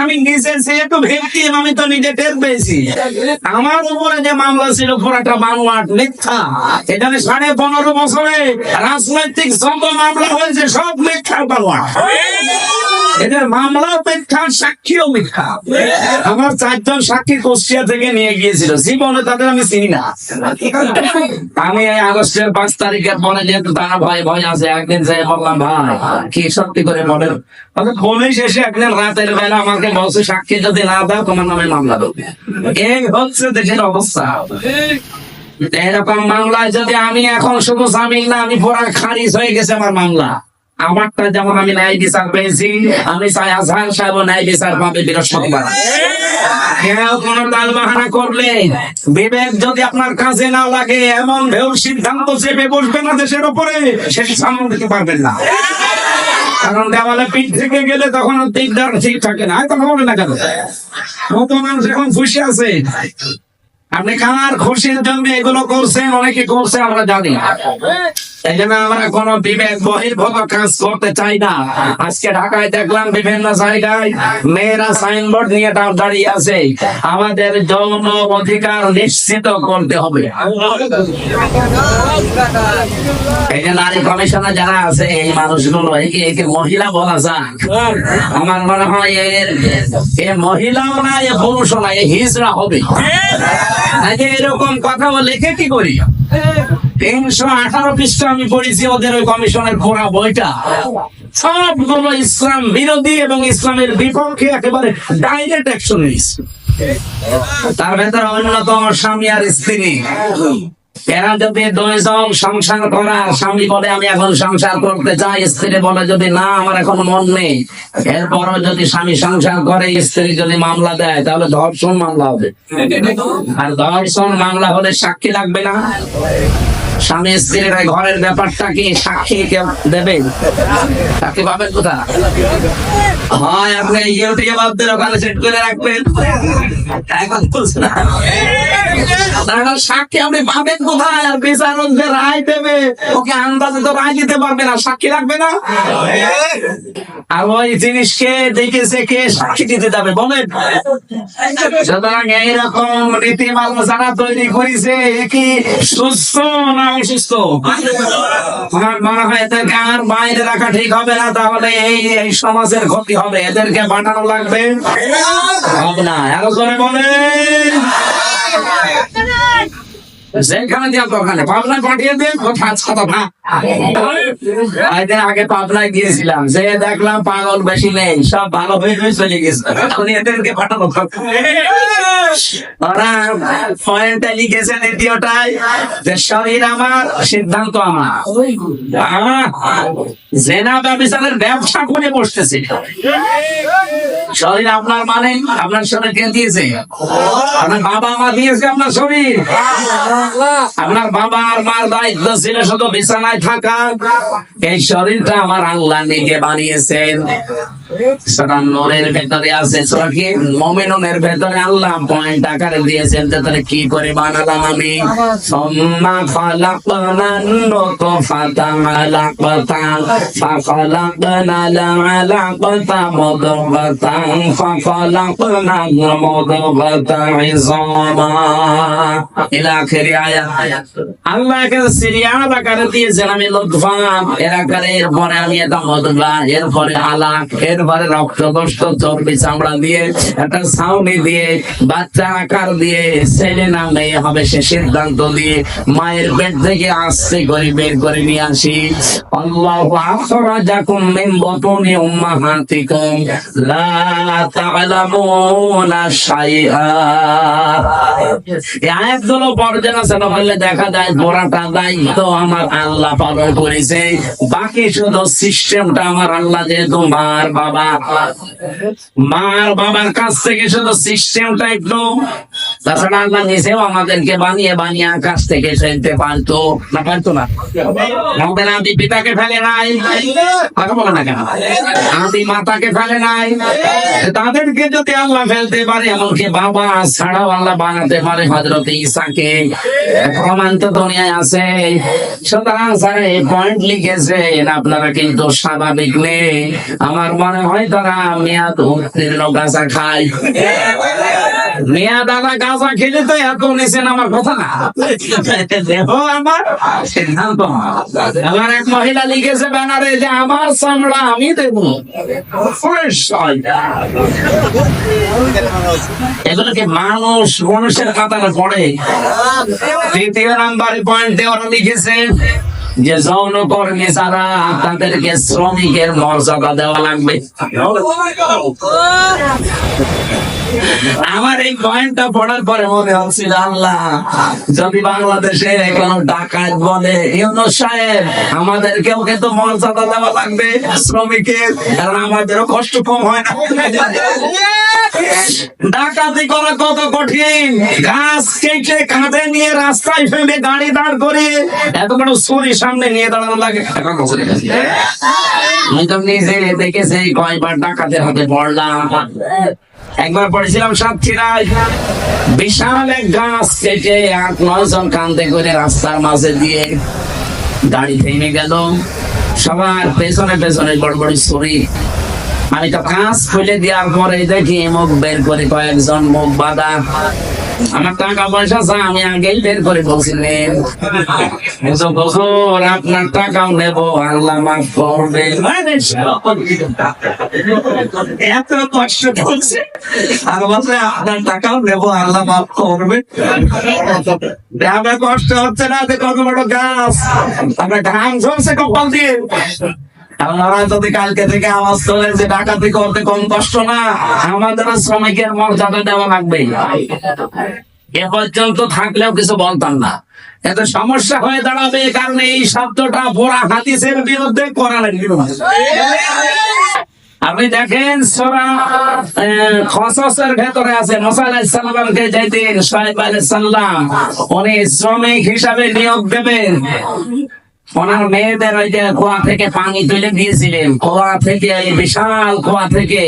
আমি নিজে যেহেতু ভিকটিম, আমি তো নিজে টের পেয়েছি। আমার উপরে যে মামলা ছিল পুরাটা বানোয়াট, মিথ্যা। এখানে 15.5 বছরে রাজনৈতিক যত মামলা হয়েছে সব মিথ্যা, বানোয়াট। এদের মামলাও মিথ্যা, সাক্ষীও মিথ্যা। আমার 4 জন সাক্ষী কুষ্টিয়া থেকে নিয়ে গিয়েছিল, জীবনে তাদের আমি চিনি না। আমি এই আগস্টের 5 তারিখের পরে যেহেতু তারা ভয় ভয় আছে, একদিন যে বললাম ভাই কি সত্যি করে বলেন, বলে শেষে একদিন রাতের বেলা আমাকে বলছে সাক্ষী যদি না দাও তোমার নামে মামলা দেবে। এই হচ্ছে দেশের অবস্থা। এরকম মামলায় যদি আমি এখন শুধু জামিন না, আমি পুরা খারিজ হয়ে গেছে আমার মামলা। আমারটা যেমন আমি ন্যায় বিচার পেয়েছি, আমি চাই আজহার সাহেব ন্যায় বিচার পাবে বৃহস্পতিবার। কেউ কোন তাল বাহানা করলে, বিবেক যদি আপনার কাজে না লাগে, এমন ভেউ সিদ্ধান্ত চেপে বসবে না দেশের উপরে, সেটি সামনে দিতে পারবেন না। কারণ দেওয়ালে পিঠ থেকে গেলে তখন দিকদার ঠিক থাকে না। কথা বলে না কেন? কত মানুষ এখন খুশি আছে। আপনি কার খুশির জন্য এগুলো করছেন? অনেকে করছে আমরা জানি। এই জন্য আমরা কোনো বিবেক বহির্ভূত কাজ করতে চাই না। আজকে ঢাকায় দেখলাম বিভিন্ন জায়গায় মেয়েরা সাইনবোর্ড নিয়ে দাঁড়িয়ে আছে, আমাদের যৌন অধিকার নিশ্চিত করতে হবে। এই যে নারী কমিশনে যারা আছে এই মানুষগুলো একে মহিলা বলা যায়? আমার মনে হয় এ মহিলাও না, এ পুরুষও না, এ হিজড়া হবে। এরকম কথা লিখে কি করি? 318 পৃষ্ঠা আমি পড়েছি ওদের ওই কমিশনের পুরা বইটা, সবগুলো ইসলাম বিরোধী এবং ইসলামের বিপক্ষে একেবারে ডাইরেক্ট অ্যাকশন নিয়েছে। তার ভেতরে অন্যতম স্বামী আর স্ত্রী। এরা যদি দুইজন সংসার করা, স্বামী বলে আমি এখন সংসার করতে চাই, স্ত্রী বলে যদি না আমার এখন মন নেই, এরপরও যদি স্বামী সংসার করে, স্ত্রী যদি মামলা দেয় তাহলে ধর্ষণ মামলা হবে। আর ধর্ষণ মামলা হলে সাক্ষী লাগবে না। স্বামী স্ত্রীর ঘরের ব্যাপারটা কি সাক্ষী কেউ দেবে? সাক্ষী পাবেন কোথা? হয় আপনি ইউটিউবারদের ওখানে সেট করে রাখবেন, এখন বলছে না সাক্ষী আপনি পাবেন কোথায়? আর বিচারক যে রায় দেবে ওকে আন্দাজে তো রায় দিতে পারবে না, সাক্ষী লাগবে না। আর ওই জিনিসকে দেখেছে কে সাক্ষী দিতে যাবে বলেন? সুতরাং এইরকম নীতিমালা যারা তৈরি করেছে কি সুস্থ না অসুস্থ? আমার মনে হয় এদেরকে আর বাইরে রাখা ঠিক হবে না, তাহলে এই সমাজের ক্ষতি হবে। এদেরকে বাঁচানো লাগবে, হবে না। আরো করে বলেন, যেখানে দিয়া দোকানে পাবনায় পাঠিয়ে দেন, আগে পাবনায় গিয়েছিলাম, যে দেখলাম পাগল বেশি নেই, সব ভালো হয়ে চলে গেছে। এখন এদেরকে পাঠানো ওরা পয়েন্টটা লিখেছে দ্বিতীয়টায় যে শরীর আমার, সিদ্ধান্ত আমার। জেনা ব্যভিচারের ব্যবসা করে বসতেছে। শরীর আপনার মানে আপনার শরীর কে দিয়েছে? আপনার বাবা মা দিয়েছে আপনার শরীর। আপনার বাবা আর মার দায়িত্ব ছিল শুধু বিছানায় থাকা। এই শরীরটা আমার আল্লাহ নিজে বানিয়েছেন। সূরা নূরের ভেতরে আছে, সূরা কি মুমিনুনের ভেতরে আল্লাহ পয়েন্ট আকারে দিয়েছেন যে তাহলে কি করে বানালাম আমি। সুম্মা খালাকনান নুতফাতা আলাকাতান ফাখালাকনাল আলাকাতা মুদগাতান ফাখালাকনাল মুদগাতা ইযামা ইলা আখির আয়াত। আল্লাহ কে সিরিয়াল আকারে দিয়েছেন আমি লুতফা এর আকারে, এরপরে আমি এটা মুদগা, এরপরে আলাক, এরপরে রক্ত গোশত চর্বি চামড়া দিয়ে একটা ছাউনি দিয়ে বাচ্চা আকার দিয়ে ছেলে না মেয়ে হবে সে সিদ্ধান্ত দিয়ে মায়ের পেট থেকে আস্তে করে বের করে নিয়ে আসি। আল্লাহু আখরাজাকুম মিন বুতুনি উম্মাহাতিকুম লা তা'লামুনা শাইআ। এই আয়াতগুলো পর্যালোচনা করলে দেখা যায় পুরাটা দায়িত্ব আমার আল্লাহ পালন করেছে, বাকি শুধু সিস্টেমটা আমার আল্লাহ। যেহেতু মার বাবার কাছ থেকে শুধু সিস্টেমটা একটু, তাছাড়া আল্লাহ নিজেও আমাদেরকে বানিয়ে বানিয়ে আকাশ থেকে ফেলতে পারতো না? পারতো না? আমাদের আদি পিতাকে ফেলে নাই, কথা বলে না কেন? আদি মাতাকে ফেলে নাই। তাদেরকে যদি আল্লাহ ফেলতে পারে, এমনকি বাবা ছাড়াও আল্লাহ বানাতে পারে হযরত ঈসাকে, প্রমাণ তো দুনিয়ায় আছে। সুতরাং স্যার এই পয়েন্ট লিখেছেন, আপনারা কিন্তু স্বাভাবিক নেই। আমার মনে হয় তারা মেয়াদ উত্তীর্ণ গাঁজা খায়। মেয়াদ আলা গাঁজা খেলে তো এত নিছেন আমার কথা না। দেখো আমার সিদ্ধান্ত। আমার এক মহিলা লিখেছে ব্যানারে যে আমার চামড়া আমি দেবো। এগুলোকে মানুষের কাতারে পড়ে। তৃতীয় নাম্বারে পয়েন্টে ওরা লিখেছে যে যৌনকর্মী যারা তাদেরকে শ্রমিকের মর্যাদা দেওয়া লাগবে। আমার এই পয়েন্টটা পড়ার পরে মনে হচ্ছিল, আল্লাহ যদি বাংলাদেশে কোন ডাকাত বলে ইউনূস সাহেব আমাদেরকেও কিন্তু মর্যাদা দেওয়া লাগবে শ্রমিকের, কারণ আমাদেরও কষ্ট কম হয় না। ডাকাতি করা কত কঠিন, গাছ কেটে কাঁধে নিয়ে রাস্তায় ফেলে গাড়ি দাঁড় করিয়ে এত বড় ছুরি সামনে নিয়ে দাঁড়ানো লাগে। আমি তো নিজে দেখেছি কয়বার ডাকাতের হাতে পড়লাম। একবার পড়েছিলাম সাতক্ষীরায়, বিশাল এক গাছ কেটে 8-9 জন কাঁধে করে রাস্তার মাঝে দিয়ে গাড়ি থেমে গেল, সবার পেছনে পেছনে বড় বড় ছুরি। আমি তো কাজ খুলে দেওয়ার পরে দেখি মুখ বের করে কয়েকজন মুখ বাঁধা। আমার টাকা পয়সা চা আমি আগেই বের করে বলছিলেন, হুজুর আপনার টাকাও নেব, আল্লাহ মাফ করবে। এত কষ্ট হচ্ছে আর বলছে আপনার টাকাও নেব, আল্লাহ মাফ করবে। আমার কষ্ট হচ্ছে না যে কত বড় গাছ, আপনার ঘাম ঝরছে কপাল দিয়ে। আপনারা যদি কালকে থেকে আওয়াজ তোলেন যে ডাকাতি করতে কম কষ্ট না, আমাদের শ্রমিকের মর্যাদা দেওয়া লাগবে। এ পর্যন্ত থাকলেও কিছু বলতাম না, এত সমস্যা হয়ে দাঁড়াবে, কারণ এই শব্দটা পুরা হাদিসের বিরুদ্ধে, কোরআনের বিরুদ্ধে। আপনি দেখেন সূরা কসসের ভেতরে আছে, মুসা আলাইহিস সালামকে যেদিন শুআয়ব আলাইহিস সালাম উনি শ্রমিক হিসাবে নিয়োগ দেবেন, ওনার মেয়েদের ওই যে কুয়া থেকে পানি তুলে দিয়েছিলেন, কুয়া থেকে এই বিশাল কুয়া থেকে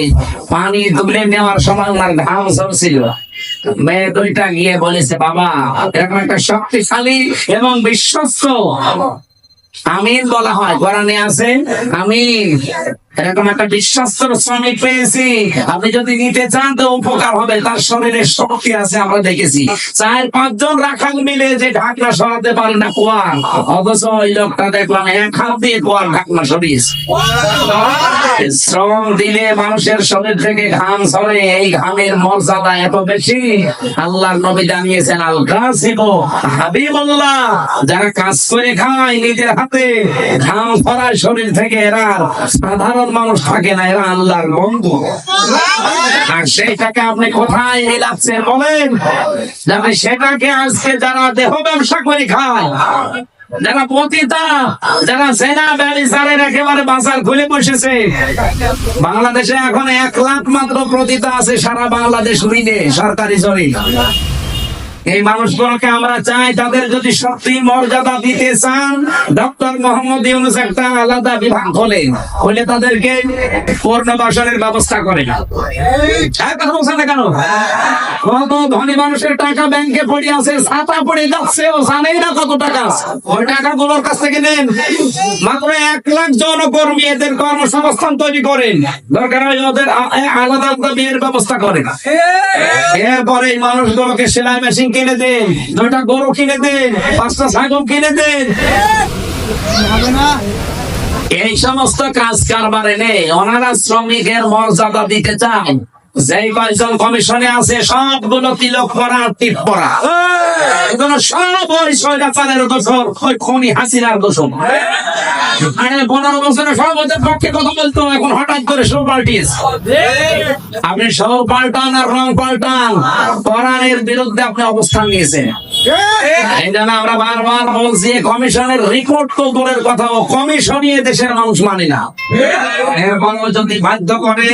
পানি তুলে নেওয়ার সময় ওনার ঘাম ঝরছিল। মেয়ে দুইটা গিয়ে বলেছে, বাবা এরকম একটা শক্তিশালী এবং বিশ্বস্ত আমিন বলা হয়, কোরআনে আছে আমিন, এরকম একটা বিশ্বস্ত শ্রমিক পেয়েছি, আপনি যদি নিতে চান তো উপকার হবে, তার শরীরে শক্তি আছে। আমরা দেখেছি 4-5 জন রাখাল মিলে যে ঢাকনা সরাতে পারে না কুয়ার, অথচ ওই লোকটা দেখলাম এক হাত দিয়ে কুয়ার ঢাকনা সরিয়েছে। শ্রম দিলে মানুষের শরীর থেকে ঘাম ঝরে, এই ঘামের মর্যাদা এত বেশি। আল্লাহর নবী জানিয়েছেন, আল কাসিবু হাবিবুল্লাহ, যারা কাজ করে খায় নিজের হাতে, ঘাম ঝরায় শরীর থেকে, এরা সাধারণ মানুষ থাকে না, এরা আল্লাহর বন্ধু। আর সেইটাকে আপনি কোথায় মিলাচ্ছেন বলেন? যাতে সেটাকে আজকে যারা দেহ ব্যবসা করে খায়, যারা পতিতা, যারা জেনা ব্যভিচারের একেবারে বাজার খুলে বসেছে। বাংলাদেশে এখন 1 লাখ মাত্র পতিতা আছে সারা বাংলাদেশ মিলে সরকারি জরিপ। এই মানুষগুলোকে আমরা চাই, তাদের যদি সত্যি মর্যাদা দিতে চান, ডক্টর মোহাম্মদ ইউনূস একটা আলাদা বিভাগ খুলে তাদেরকে পুনর্বাসনের ব্যবস্থা করে। কথা বলছেন না কেন? কত ধনী মানুষের টাকা ব্যাংকে পড়ে আছে, ছাতা পড়ে যাচ্ছে, ও জানেই না কত টাকা। ওই টাকাগুলোর কাছ থেকে নেন, মাত্র 1 লাখ জনকর্মী, এদের কর্মসংস্থান তৈরি করেন, দরকার হয় ওদের আলাদা আলাদা বিয়ের ব্যবস্থা করেন। এরপরে এই মানুষগুলোকে সেলাই মেশিন কিনে দেন, 2টা গরু কিনে দেন, 5টা ছাগল কিনে দেন। এই সমস্ত কাজ কারবারে নেই, ওনারা শ্রমিকের মর্যাদা দিতে চান। যেই কয়জন কমিশনে আছে সবগুলো তিলক পরা, টিপ পরা, এগুলো সব ওই স্বৈরাচারের দোষর, ওই খুনি হাসিনার দোষর। 15 বছরে সব ওদের পক্ষে কথা বলতো, এখন হঠাৎ করে সব পাল্টিয়েছে। আপনি সব পাল্টান আর রং পাল্টান, কোরআনের বিরুদ্ধে আপনি অবস্থান নিয়েছেন। এই জন্য আমরা বারবার বলছি, কমিশনের রিপোর্ট তো দূরের কথা, ও কমিশনই দেশের মানুষ মানে না। এরপরও যদি বাধ্য করে,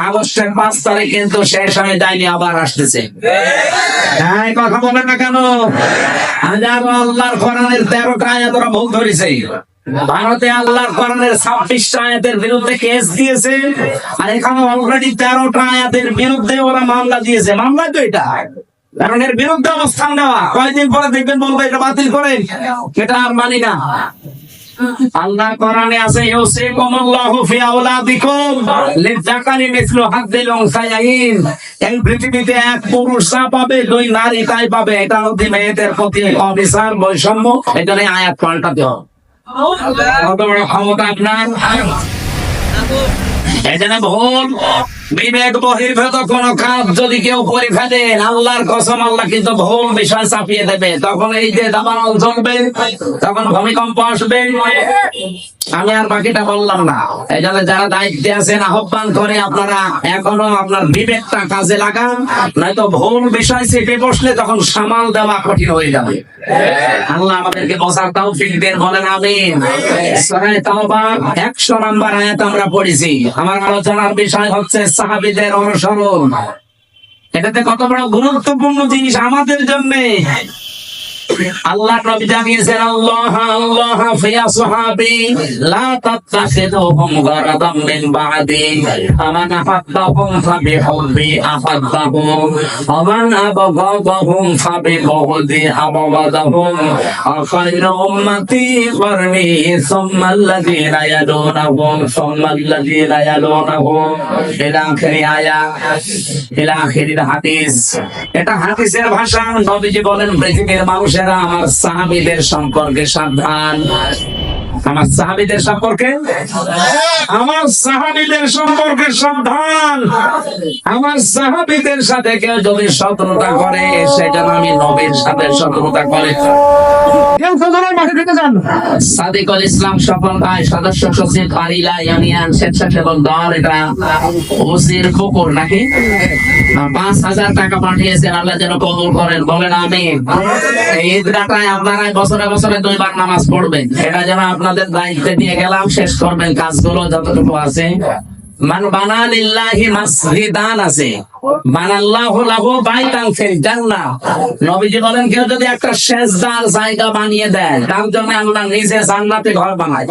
আগস্টের 5 তারিখ কিন্তু শেষ হয়ে যায়নি, আবার আসতেছে। এই কথা বলেন না কেন? হাজারো আল্লাহর কোরআনের 13টা আয়াত ওরা ভুল ধরেছে। ভারতে আল্লাহর কোরআনের 26টা আয়াতের বিরুদ্ধে কেস দিয়েছে, আর এখানে অলরেডি 13টা আয়াতের বিরুদ্ধে ওরা মামলা দিয়েছে। মামলা তো এটা, কারণ এর বিরুদ্ধে অবস্থান নেওয়া, কয়েকদিন পরে দেখবেন বলবো এটা বাতিল করে, এটা আর মানি না। আল্লাহ কোরআনে আছে, ইউসিকুমুল্লাহু ফি আওলাদিকুম লিযাকারি মিসলু হাযযিল উনসায়াইন। এই পৃথিবীতে 1 পুরুষ যা পাবে 2 নারী তাই পাবে, এটা হচ্ছে মেয়েদের প্রতি অবিচার, বৈষম্য। এজন্য আয়াত পাল্টাতে হবে। কত বড় ক্ষমতা আপনার! এজন্য ভুল বিবেক বহির্ভূত কোন কাজ যদি কেউ করে ফেলেন, আল্লাহর কসম, আল্লাহ কিন্তু ভুল বিষয় চাপিয়ে দেবে। তখন এই যে দাবানল চলবে, তখন ভূমিকম্প আসবে। আমি আর বাকিটা বললাম না। এই জন্য যারা দায়িত্বে আছেন, আহ্বান করে আপনারা এখনো আপনার বিবেকটা কাজে লাগান, নয়তো ভুল বিষয় চেপে বসলে তখন সামাল দেওয়া কঠিন হয়ে যাবে। আল্লাহ আমাদেরকে বোঝার তৌফিক দেন, বলেন আমিন। সূরা তাওবা 100 নম্বর আয়াত আমরা পড়েছি। আমার আলোচনার বিষয় হচ্ছে সাহাবীদের অনুসরণ। এটাতে কত বড় গুরুত্বপূর্ণ জিনিস আমাদের জন্য। আল্লাহ নবী জানিয়েছেন আল্লাহ আল্লাহ ফি আসহাবি লা তাত্তাখিদুহুম গারাদাম মিন বাদি আমান আহাব্বাহুম ফাবিহুব্বি আহাব্বাহুম আমান আবগাদাহুম ফাবিবগদি আবগাদাহুম খায়রু উম্মতি করনি সুম্মাল্লাযীনা ইয়ালুনাহুম সুম্মাল্লাযীনা ইয়ালুনাহুম ইলা আখিরি আয়াত ইলা আখিরিল হাদিস। এটা হাদিসের ভাষা। নবীজি বলেন পৃথিবীর মানুষেরা আমার সাহাবীদের সম্পর্কে সাবধান। আমার সাহাবীদের সম্পর্কে সাবধান। আমার সাহাবীদের সাথে কেউ যদি শত্রুতা করে সেজন্য আমি নবীর সাথে শত্রুতা করে। সাদিকুল ইসলাম স্বপন ভাই, সদস্য সচিব বারিলা ইউনিয়ন স্বেচ্ছাসেবক দল। এটা ওসির কুকুর নাকি 5,000 টাকা পাঠিয়েছেন, আল্লাহ যেন কবুল করেন। বলেন আমিন। এই ঈদগাহটায় আপনারা বছরে বছরে 2 বার নামাজ পড়বেন। এটা যেন আপনাদের দায়িত্বে দিয়ে গেলাম, শেষ করবেন কাজগুলো যতটুকু আছে। মান বানা লিল্লাহি মাসজিদান আছে, বানাল্লাহু লাহু বাইতান ফিল জান্নাহ। নবীজি বলেন কেউ যদি একটা সেজদার জায়গা বানিয়ে দেয় তার জন্য আল্লাহ নিজে জান্নাতে ঘর বানায়।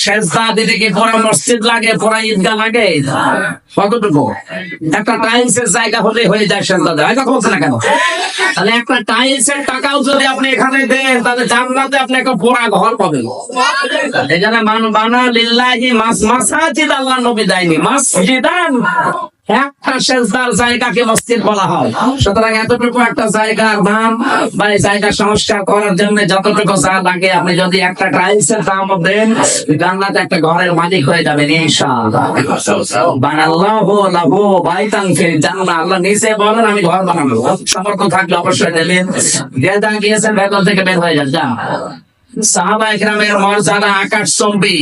সেজদা দিতে কি পুরো মসজিদ লাগে, পুরো ঈদগাহ লাগে? কতটুকু? একটা টাইলসের জায়গা হলে হয়ে যায় সেজদা দেওয়া। এটা বলছে না কেন? তাহলে একটা টাইলসের টাকাও যদি আপনি এখানে দেন তাহলে জান্নাতে আপনি একটা পুরো ঘর পাবেন। এখানে মান বানা লিল্লাহি মাসাজিদ, আল্লাহ নবী দেয়নি মসজিদান। একটা সেজদার জায়গাকে মসজিদ বলা হয়। সুতরাং এতটুকু একটা জায়গার দাম বা এই জায়গা সংস্কার করার জন্য যতটুকু যা লাগে, আপনি যদি একটা টাইলসের দাম দেন জান্নাতে একটা ঘরের মালিক হয়ে যাবেন ইনশাআল্লাহ। বানাল্লাহু লাহু বাইতান ফিল জান্নাহ, আল্লাহ নিজে বলেন আমি ঘর বানাবো। সামর্থ্য থাকলে অবশ্যই দেবেন। যে যা গিয়েছেন ভেতর থেকে বের হয়ে যান। যা সাহাবায়ে কেরামের মর্যাদা আকাশচুম্বী।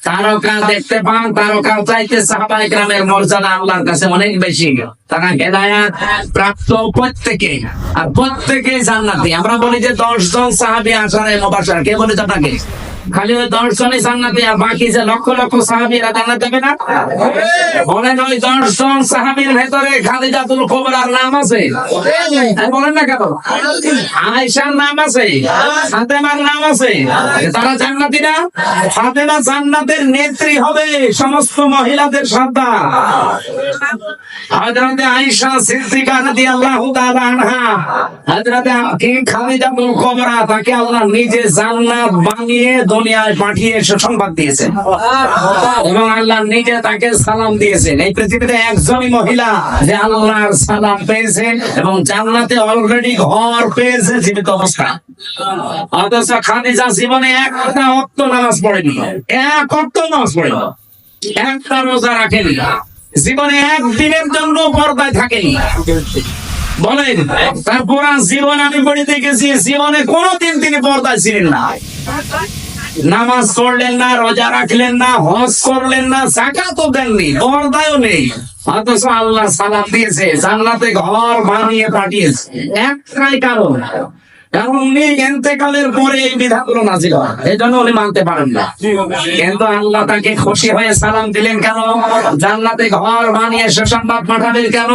তারকা দেখতে পান, তারকার চাইতে সাহাবায়ে কেরামের মর্যাদা আল্লাহর কাছে অনেক বেশি। তারা হেদায়েত প্রাপ্ত প্রত্যেকে, আর প্রত্যেকেই জান্নাতি। আমরা বলি যে 10 জন সাহাবী আশারে মুবাশশার, কে বলে আপনাকে? খালি ওই 10 জনই জান্নাতি, আর বাকি যে লক্ষ লক্ষ সাহাবীরা জান্নাত যাবে না? বলেন ওই 10 জন সাহাবীর ভেতরে খাদিজাতুল কুবরার নাম আছে? বলেন না কেন? আয়েশার নাম আছে, ফাতেমার নাম আছে। তারা জান্নাতি না? ফাতেমা জান্নাতের নেত্রী হবে সমস্ত মহিলাদের সর্দার। হযরতে আয়েশা সিদ্দিকা রাদিয়াল্লাহু তাআলা আনহা, হযরতে খাদিজাতুল কুবরা, তাকে আল্লাহ নিজে জান্নাত বানিয়ে দুনিয়ায় পাঠিয়ে সুসংবাদ দিয়েছেন এবং আল্লাহ নিজে তাকে সালাম দিয়েছেন। এই পৃথিবীতে একজনই মহিলা যে আল্লাহর সালাম পেয়েছে এবং জান্নাতে অলরেডি ঘর পেয়েছে জীবিত অবস্থা। অথচ খাদিজা জীবনে একটা ওয়াক্ত নামাজ পড়েনি, এক ওয়াক্ত নামাজ পড়েনি, একটা রোজা রাখেনি, জীবনে একদিনের জন্য পর্দায় থাকেনি। বলেন, তার পুরা জীবন আমি পড়ে দেখেছি, জীবনে কোনোদিন তিনি পর্দায় ছিলেন না। নামাজ পড়লেন না, রোজা রাখলেন না, হজ করলেন না, যাকাতও দেননি, পর্দায়ও নেই। অথচ আল্লাহ সালাম দিয়েছে, জান্নাতে ঘর বানিয়ে পাঠিয়েছে। একটাই কারণ, কারণ উনি ইন্তেকালের পরে এই বিধানগুলো নাযিল হয়, এই জন্য উনি মানতে পারেন না। কিন্তু আল্লাহ তাকে খুশি হয়ে সালাম দিলেন কেন? জান্নাতে ঘর বানিয়ে সুসংবাদ পাঠাবেন কেন?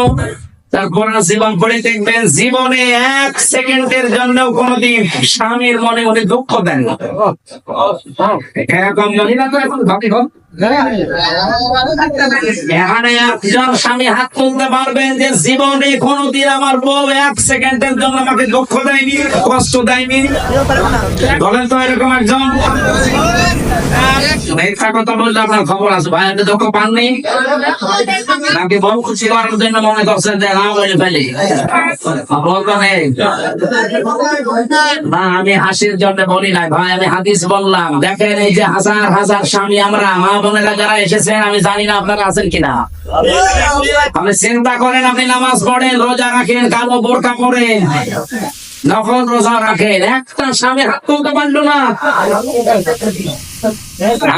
তার পুরো জীবন পড়ে দেখবেন, জীবনে 1 সেকেন্ডের জন্য কোনদিন স্বামীর মনে মনে দুঃখ দেন না। এরকম মহিলা তো এখন ভাবি হোক, এখানে একজন স্বামী হাত তুলতে পারবেন যে জীবনে কোনদিন আমার বউ 1 সেকেন্ডের জন্য আমাকে দুঃখ দেয়নি, কষ্ট দেয়নি? বলেন তো এরকম একজন? মিথ্যা কথা বললে আপনার খবর আছে ভাই। আপনি দুঃখ পাননি নাকি বউ খুশি করার জন্য মনে করছেন যে না বলে ফেলি? না, আমি হাসির জন্য বলি নাই ভাই, আমি হাদিস বললাম। দেখেন এই যে হাজার হাজার স্বামী আমরা মা বোনেরা যারা এসেছেন, আমি জানি না আপনারা আছেন কিনা। আপনি চিন্তা করেন, আপনি নামাজ পড়েন, রোজা রাখেন, কালো বোরকা পরেন, নফল রোজা রাখেন, একটা স্বামী হাত তুলতে পারলো না।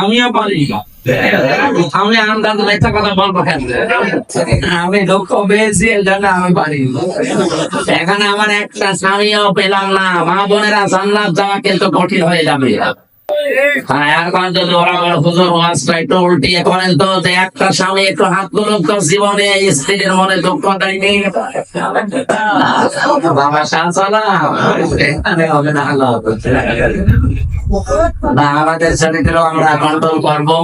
আমিও পারি, আমি আন্দাজ একটা কথা বলবো, আমি দুঃখ পেয়েছি এর জন্য আমি পারি। এখানে আমার একটা স্বামীও পেলাম না। মা বোনেরা জান্নাত যাওয়া কিন্তু কঠিন হয়ে যাবে। হ্যাঁ, এখন যদি ওরা বলে হুজুর ওয়াজটা একটু উল্টিয়ে করেন তো, যে একটা স্বামী একটু হাত তুলুক তো জীবনে স্ত্রীর মনে দুঃখ দেয়নি। বাবা শাহসালাম এখানে হবে না, আল্লাহ না, আমাদের চরিত্র আমরা কন্ট্রোল করবো।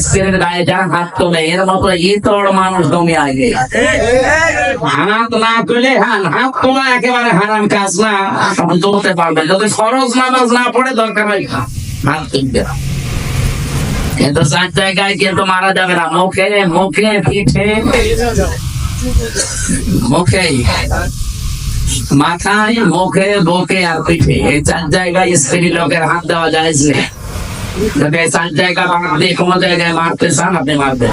স্ত্রীর গায়ে যা হাত তোলে এর মতো ইতর মানুষ দুনিয়ায় নেই। হাত না তুলে, হাত তোলা একেবারে হারাম কাজ না, তুলতে পারবে যদি ফরজ নামাজ না পড়ে, দরকার হয় হাত তুলবে। কিন্তু 4 জায়গায় কিন্তু মারা যাবে না, মুখে, মুখে, পিঠে, মুখে, মাথায়, মুখে, বুকে আর পিঠে, এই 4 জায়গায় স্ত্রী লোকের হাত দেওয়া যায়। যদি এই 4 জায়গা বাদ দিয়ে কোনো জায়গায় মারতে চান আপনি মারবেন।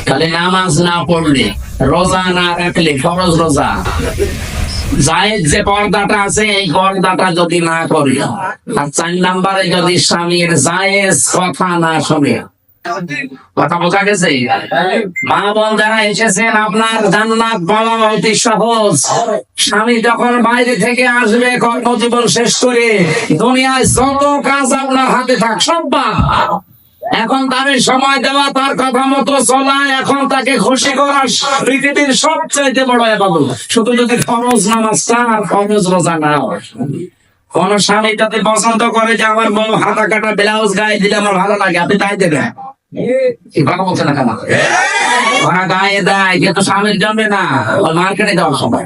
খালি নামাজ না পড়লে, রোজা না রাখলে, ফরজ রোজা, জায়েজ যে পর্দাটা আছে এই পর্দাটা যদি না করি, আর 4 নম্বরে যদি স্বামীর জায়েজ কথা না শুনে, কথা বোঝা গেছে? মা বোন যারা এসেছেন, আপনার জান্নাত পাওয়া অতি সহজ। স্বামী যখন বাইরে থেকে আসবে কর্মজীবন শেষ করে, দুনিয়ায় যত কাজ আপনার হাতে থাক সব বাদ। এখন তার সময় দেওয়া, তার কথা মতো চলা, এখন তাকে খুশি করা পৃথিবীর সবচাইতে বড় ইবাদত। শুধু যদি ফরজ নামাজটা আর ফরজ রোজা না হয়। কোন স্বামী যদি পছন্দ করে যে আমার বউ হাতা কাটা ব্লাউজ গায়ে দিলে আমার ভালো লাগে, আপনি তাই দেবেন? কথা বলছে না কেন? ওরা গায়ে দেয় কিন্তু স্বামীর জন্য না, ওই মার্কেটে যাওয়ার সময়।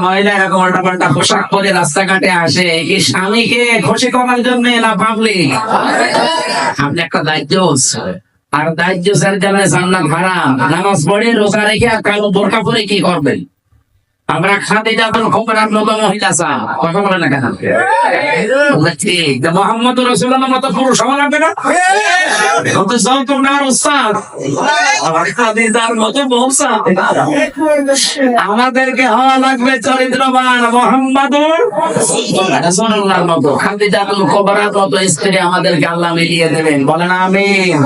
মহিলা এরকম উল্টা পাল্টা পোশাক পরে রাস্তাঘাটে আসে কি স্বামীকে খুশি করার জন্য না পাবলিক? আপনি একটা দায়িত্ব, আর দায়িত্ব স্যার জানে জান্নাত হারাম। নামাজ পড়ে রোজা রেখে আর কালো বোরকা পরে কি করবেন? আমরা খাতে যাবেন খবরার মতো মহিলা চা, কথা বলে না কেন? ঠিক, মোহাম্মদ রাসূলুল্লাহর মতো পুরুষ হওয়া লাগবে না? আমাদেরকে হওয়া লাগবে চরিত্রবান মোহাম্মদুর রাসূলুল্লাহর মতো। খাদিজাতুল কুবরার মতো স্ত্রী আমাদেরকে আল্লাহ মিলিয়ে দেবেন, বলেন আমিন।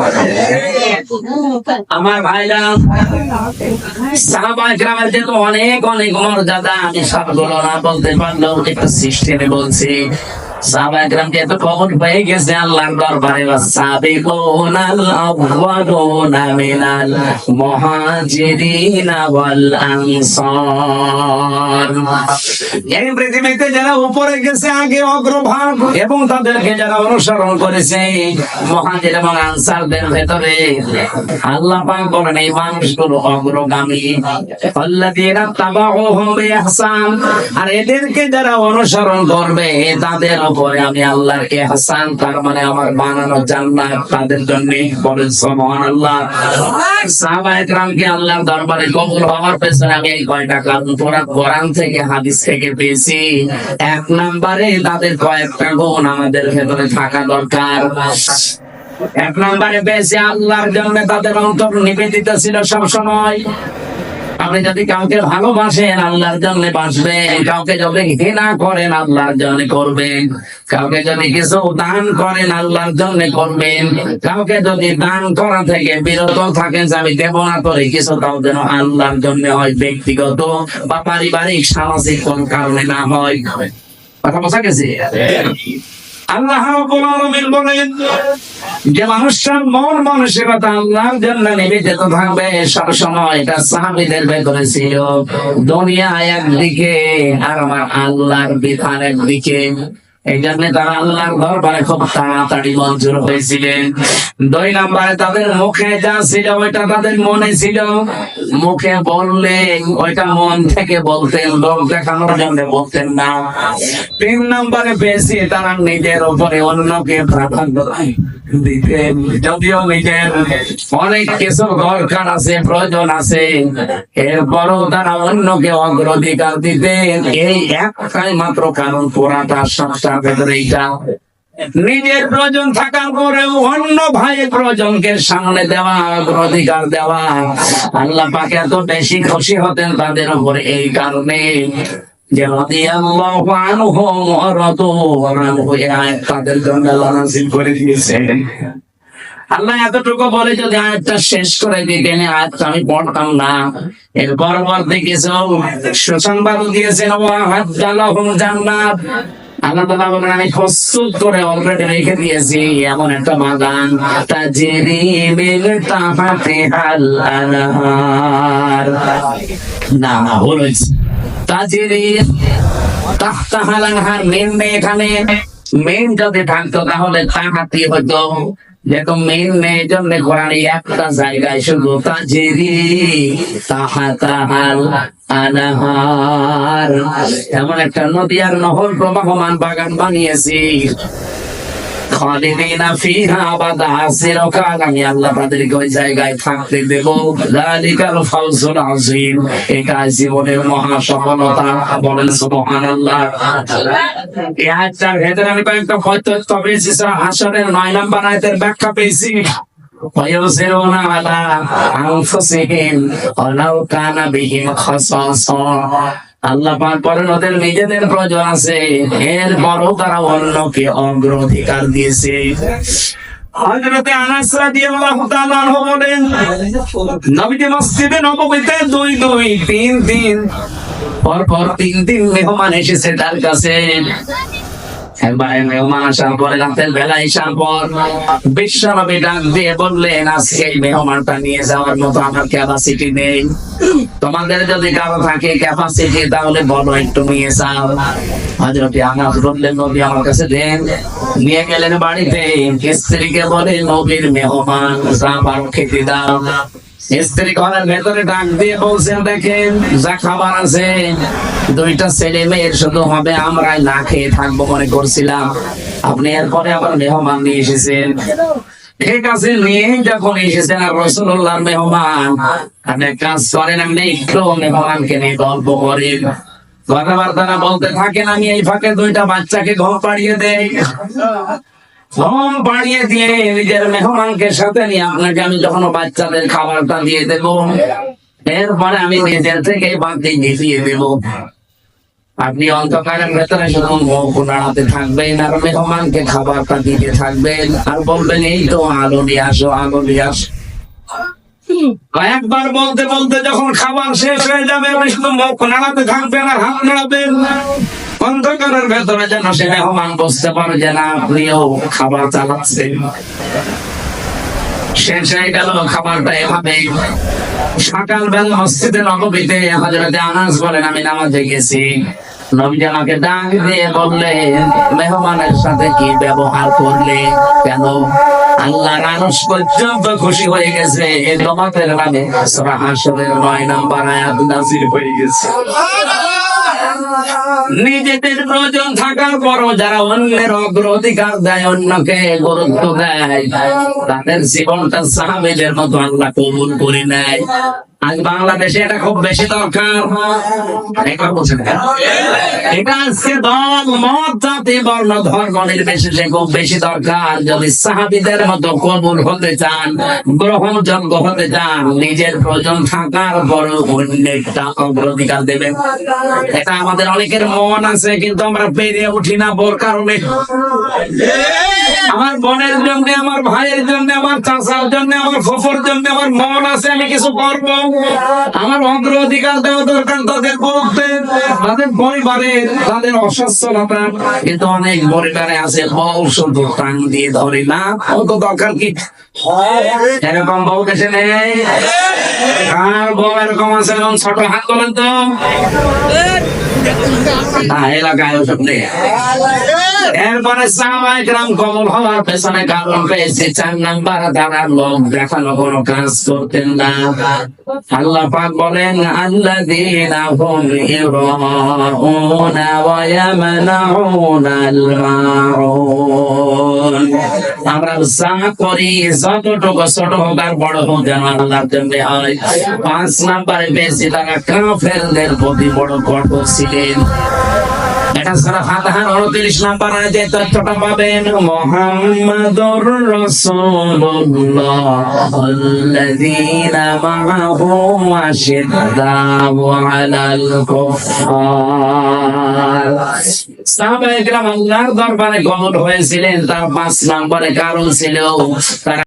আমার ভাইরা, সাহাবায়ে কেরামের যে অনেক অনেক মর্যাদা, আমি সবগুলো না বলতে পারলেও একটা সিস্টেমে বলছি। সাহাবায়ে কেরামকে এত কবর পেয়ে গেছে আল্লাহর দরবারে, সাবিকুনাল আউয়ালুনা মিনাল মুহাজিরিনা ওয়াল আনসার। এই পৃথিবীতে যারা উপরে গেছে আগে অগ্রভাগ, এবং তাদেরকে যারা অনুসরণ করেছে মুহাজির এবং আনসারদের ভেতরে আল্লাহ পাক বলেন এই মানুষগুলো অগ্রগামী। আল্লাযীনা তাবাউহুম বিইহসান, আর এদেরকে যারা অনুসরণ করবে তাদের উপরে আমি আল্লাহর ইহসান, তার মানে আমার বানানো জান্নাত তাদের জন্য। বলেন সুবহানাল্লাহ। সাহাবায়ে কেরামকে আল্লাহর দরবারে কবুল হওয়ার পেছনে আমি এই কয়টা কারণ কোরআন থেকে হাদিস থেকে পেয়েছি। 1 নম্বরে তাদের কয়েকটা গুণ আমাদের ভেতরে থাকা দরকার। 1 নম্বরে পেয়েছি আল্লাহর জন্য তাদের অন্তর নিবেদিত ছিল সব সময়। আপনি যদি কাউকে ভালোবাসেন আল্লাহর জন্য বাসবেন, কাউকে যদি ঘৃণা করেন আল্লাহর জন্য করবেন, কাউকে যদি কিছু দান করেন আল্লাহর জন্য করবেন, কাউকে যদি দান করা থেকে বিরত থাকেন যে আমি দেব না করে কিছু, তাও যেন আল্লাহর জন্য হয়, ব্যক্তিগত বা পারিবারিক সামাজিক কোন কারণে না হয়। কথা বোঝা গেছে? আল্লাহ রাব্বুল আলামিন বলেন যে মানুষের মন মানসিকতা আল্লাহর জন্য নিবেদিত থাকবে সব সময়। এটা সাহাবীদের ভেতরে ছিল। দুনিয়া একদিকে আর আমার আল্লাহর বিধান একদিকে, এই জন্য তারা আল্লাহর দরবারে খুব তাড়াতাড়ি মঞ্জুর হয়েছিলেন। 2 নম্বরে তাদের মুখে যা ছিল ওইটা তাদের মনে ছিল। মুখে বললে ওইটা মন থেকে বলতেন, লোক দেখানোর জন্য বলতেন না। 3 নম্বরে বেশি তারা নিজের উপরে অন্যকে প্রাধান্য দিতেন, যদিও নিজের অনেক কিছু দরকার আছে, প্রয়োজন আছে, এরপরও তারা অন্যকে অগ্রাধিকার দিতেন। এই একটাই মাত্র কারণ, পুরাটা সংসার ভেতরে এইটা। নিজের প্রয়োজন থাকার পরেও অন্য ভাইয়ের প্রয়োজনকে সামনে দেওয়া, অগ্রাধিকার দেওয়া। আল্লাহ পাক এত বেশি খুশি হতেন তাদের উপরে এই কারণে যে রাদিয়াল্লাহু আনহুম ওয়া রাদু আনহু, এই আয়াত তাদের জন্য আল্লাহ নাযিল করে দিয়েছেন। আল্লাহ এতটুকু বলে যদি আয়াতটা শেষ করে দিতেন, আয়াতটা আমি পড়তাম না। এর পরবর্তী কিছু সুসংবাদ দিয়েছেন, ওয়া হাজ্জালাহুম জান্নাত, আল্লাহ তাআলা বলেন আমি প্রস্তুত করে অলরেডি রেখে দিয়েছি এমন একটা বাগান, তাজরি মিন তাহতিহাল আনহার। না ভুল হয়েছে, তাজরি তাহতাহাল আনহার মেন নেই এখানে। মেন যদি থাকতো তাহলে তাহাতি হতো, যেহেতু মেন নেই জন্য কোরআনে একটা জায়গায় শুধু তাজরি তাহতাহাল আনহার, এমন একটা নদী আর নহর প্রবাহমান বাগান বানিয়েছি। খালিদিনা ফিহা আবাদা, চিরকাল আমি আল্লাহ তাদেরকে ওই জায়গায় থাকতে দেব। যালিকাল ফাওজুল আযীম, এটা জীবনের মহা সফলতা। বলেন সুবহানাল্লাহ। এই আয়াতটার ভেতরে আমি কয়েকটা তথ্য পেয়েছি। সূরা হাশরের 9 নম্বর আয়াতের ব্যাখ্যা পেয়েছি। ويؤثرون على أنفسهم ولو كان بهم خصاصة, আল্লাহ পাক বলেন ওদের নিজেদের প্রয়োজন আছে, এর বড় তারা অন্যকে অগ্রাধিকার দিয়েছে। হযরতে আনাস রাদিয়াল্লাহু তাআলা আনহু বলেন, নবীজি মসজিদে নববীতে 3 দিন পর 3 দিন মেহমান এসেছে তার কাছে। একবার মেহমান আসার পরে রাতের বেলা আসার পর বিশ্বনবী ডাক দিয়ে বললেন, আজকে এই মেহমানটা নিয়ে যাওয়ার মতো আমার ক্যাপাসিটি নেই, তোমাদের যদি কারো থাকে ক্যাপাসিটি তাহলে বলো একটু নিয়ে যাও। হযরত আনাস বললেন, নবী আমার কাছে দেন। নিয়ে গেলেন বাড়িতে, স্ত্রীকে বলে নবীর মেহমান, যা পারো খেতে দাও। স্ত্রী ঘরের ভেতরে ডাক দিয়ে বলছেন, দেখেন যা খাবার আছে 2টা ছেলে মেয়ের শুধু হবে, আমরাই না খেয়ে থাকবো মনে করছিলাম, আপনি এরপরে আবার মেহমান নিয়ে এসেছেন। ঠিক আছে, নিয়ে যখন এসেছেন আর রাসূলুল্লাহর মেহমান, আপনি কাজ করেন, আপনি একটু মেহমানকে নিয়ে গল্প করেন, কথাবার্তা বলতে থাকেন। আমি এই ফাঁকে 2টা বাচ্চাকে ঘুম পাড়িয়ে দেই। ঘুম পাড়িয়ে দিয়ে নিজের মেহমানকে সাথে নিয়ে আপনাকে আমি যখন বাচ্চাদের খাবারটা দিয়ে দেব, এরপরে আমি নিজের থেকে বাতি নিভিয়ে দেব। আপনি অন্ধকারের ভেতরে শুধু মুখ নাড়াতে থাকবেন আর মেহমানকে খাবারটা দিতে থাকবেন আর বলবেন, এই তো আলো নিয়ে আসো, আলো নিয়ে আসো। একবার বলতে বলতে যখন খাবার শেষ হয়ে যাবে, আপনি শুধু মুখ নাড়াতে থাকবেন আর হাত নাড়াবেন। অন্ধকারের ভেতরে যেন সে মেহমান বুঝতে পারে যে না, আপনিও খাবার চালাচ্ছেন। শেষ হয়ে গেল খাবারটা এভাবে। সকালবেলা মসজিদে নববীতে হযরত আনাস বলেন, আমি নামাজে গেছি, নবীজি আমাকে ডাক দিয়ে বললেন, মেহমানের সাথে কি ব্যবহার করলে, কেন আল্লাহর আরশ পর্যন্ত খুশি হয়ে গেছে, এই তোমাদের নামে সূরা হাশরের 9 নম্বর আয়াত নাযিল হয়ে গেছে। নিজেদের প্রয়োজন থাকার পরও যারা অন্যের অগ্রাধিকার দেয়, অন্যকে গুরুত্ব দেয়, তাদের জীবনটা সাহাবীদের মতো আল্লাহ কবুল করে নেয়। আজ বাংলাদেশে এটা খুব বেশি দরকার। এটা আজকে দল মত জাতি বর্ণ ধর্ম নির্বিশেষে খুব বেশি দরকার। যদি সাহাবীদের মতো কবুল হতে চান, গ্রহণযোগ্য হতে চান, নিজের প্রয়োজন থাকার পরও অন্যেরটা অগ্রাধিকার দেবেন। এটা আমাদের অনেকের মন আছে, কিন্তু আমরা পেরিয়ে উঠি না বোর কারণে। আমার বোনের জন্য, আমার ভাইয়ের জন্য, আমার চাচার জন্য, আমার ফুফুর জন্য আমার মন আছে, আমি কিছু করবো, আমার অগ্রাধিকার দেওয়া দরকার তাদের বলতে, তাদের পরিবারের, তাদের অসচ্ছলতা। কিন্তু অনেক পরিবারে আছে বউ শুধু টান দিয়ে ধরে না, অত দরকার কি? এরকম বউ দেশে নেই? আর বউ এরকম আছে, ছোট হাত বলেন তো এলাকায় ওসব নেই। এরপরে সাহাবায়ে কেরাম কবুল হওয়ার পেছনে কারণ পেয়েছে 4 নাম্বার, যারা লোক দেখানো কোনো কাজ করতেন না। আল্লাহ পাক বলেন, আল্লাযীনা হুম ইউরাউনা ওয়া ইয়ামনাউনাল মাউন। আমরা যা করি, যতটুকু ছোট হোক আর বড় হোক, যেন আল্লাহর জন্য হয়। 5 নাম্বারে পেয়েছি তারা কাফেরদের প্রতি বড় কঠোর ছিলেন। এটা সূরা ফাতিহার 29 নাম্বার আয়াতে তথ্যটা পাবেন। মুহাম্মাদুর রাসূলুল্লাহ আল্লাযীনা মাআহু আশিদ্দাউ আলাল কুফফার। সাহাবায়ে কেরাম আল্লাহর দরবারে কবুল হয়েছিলেন, তার 5 নম্বরে কারণ ছিল তারা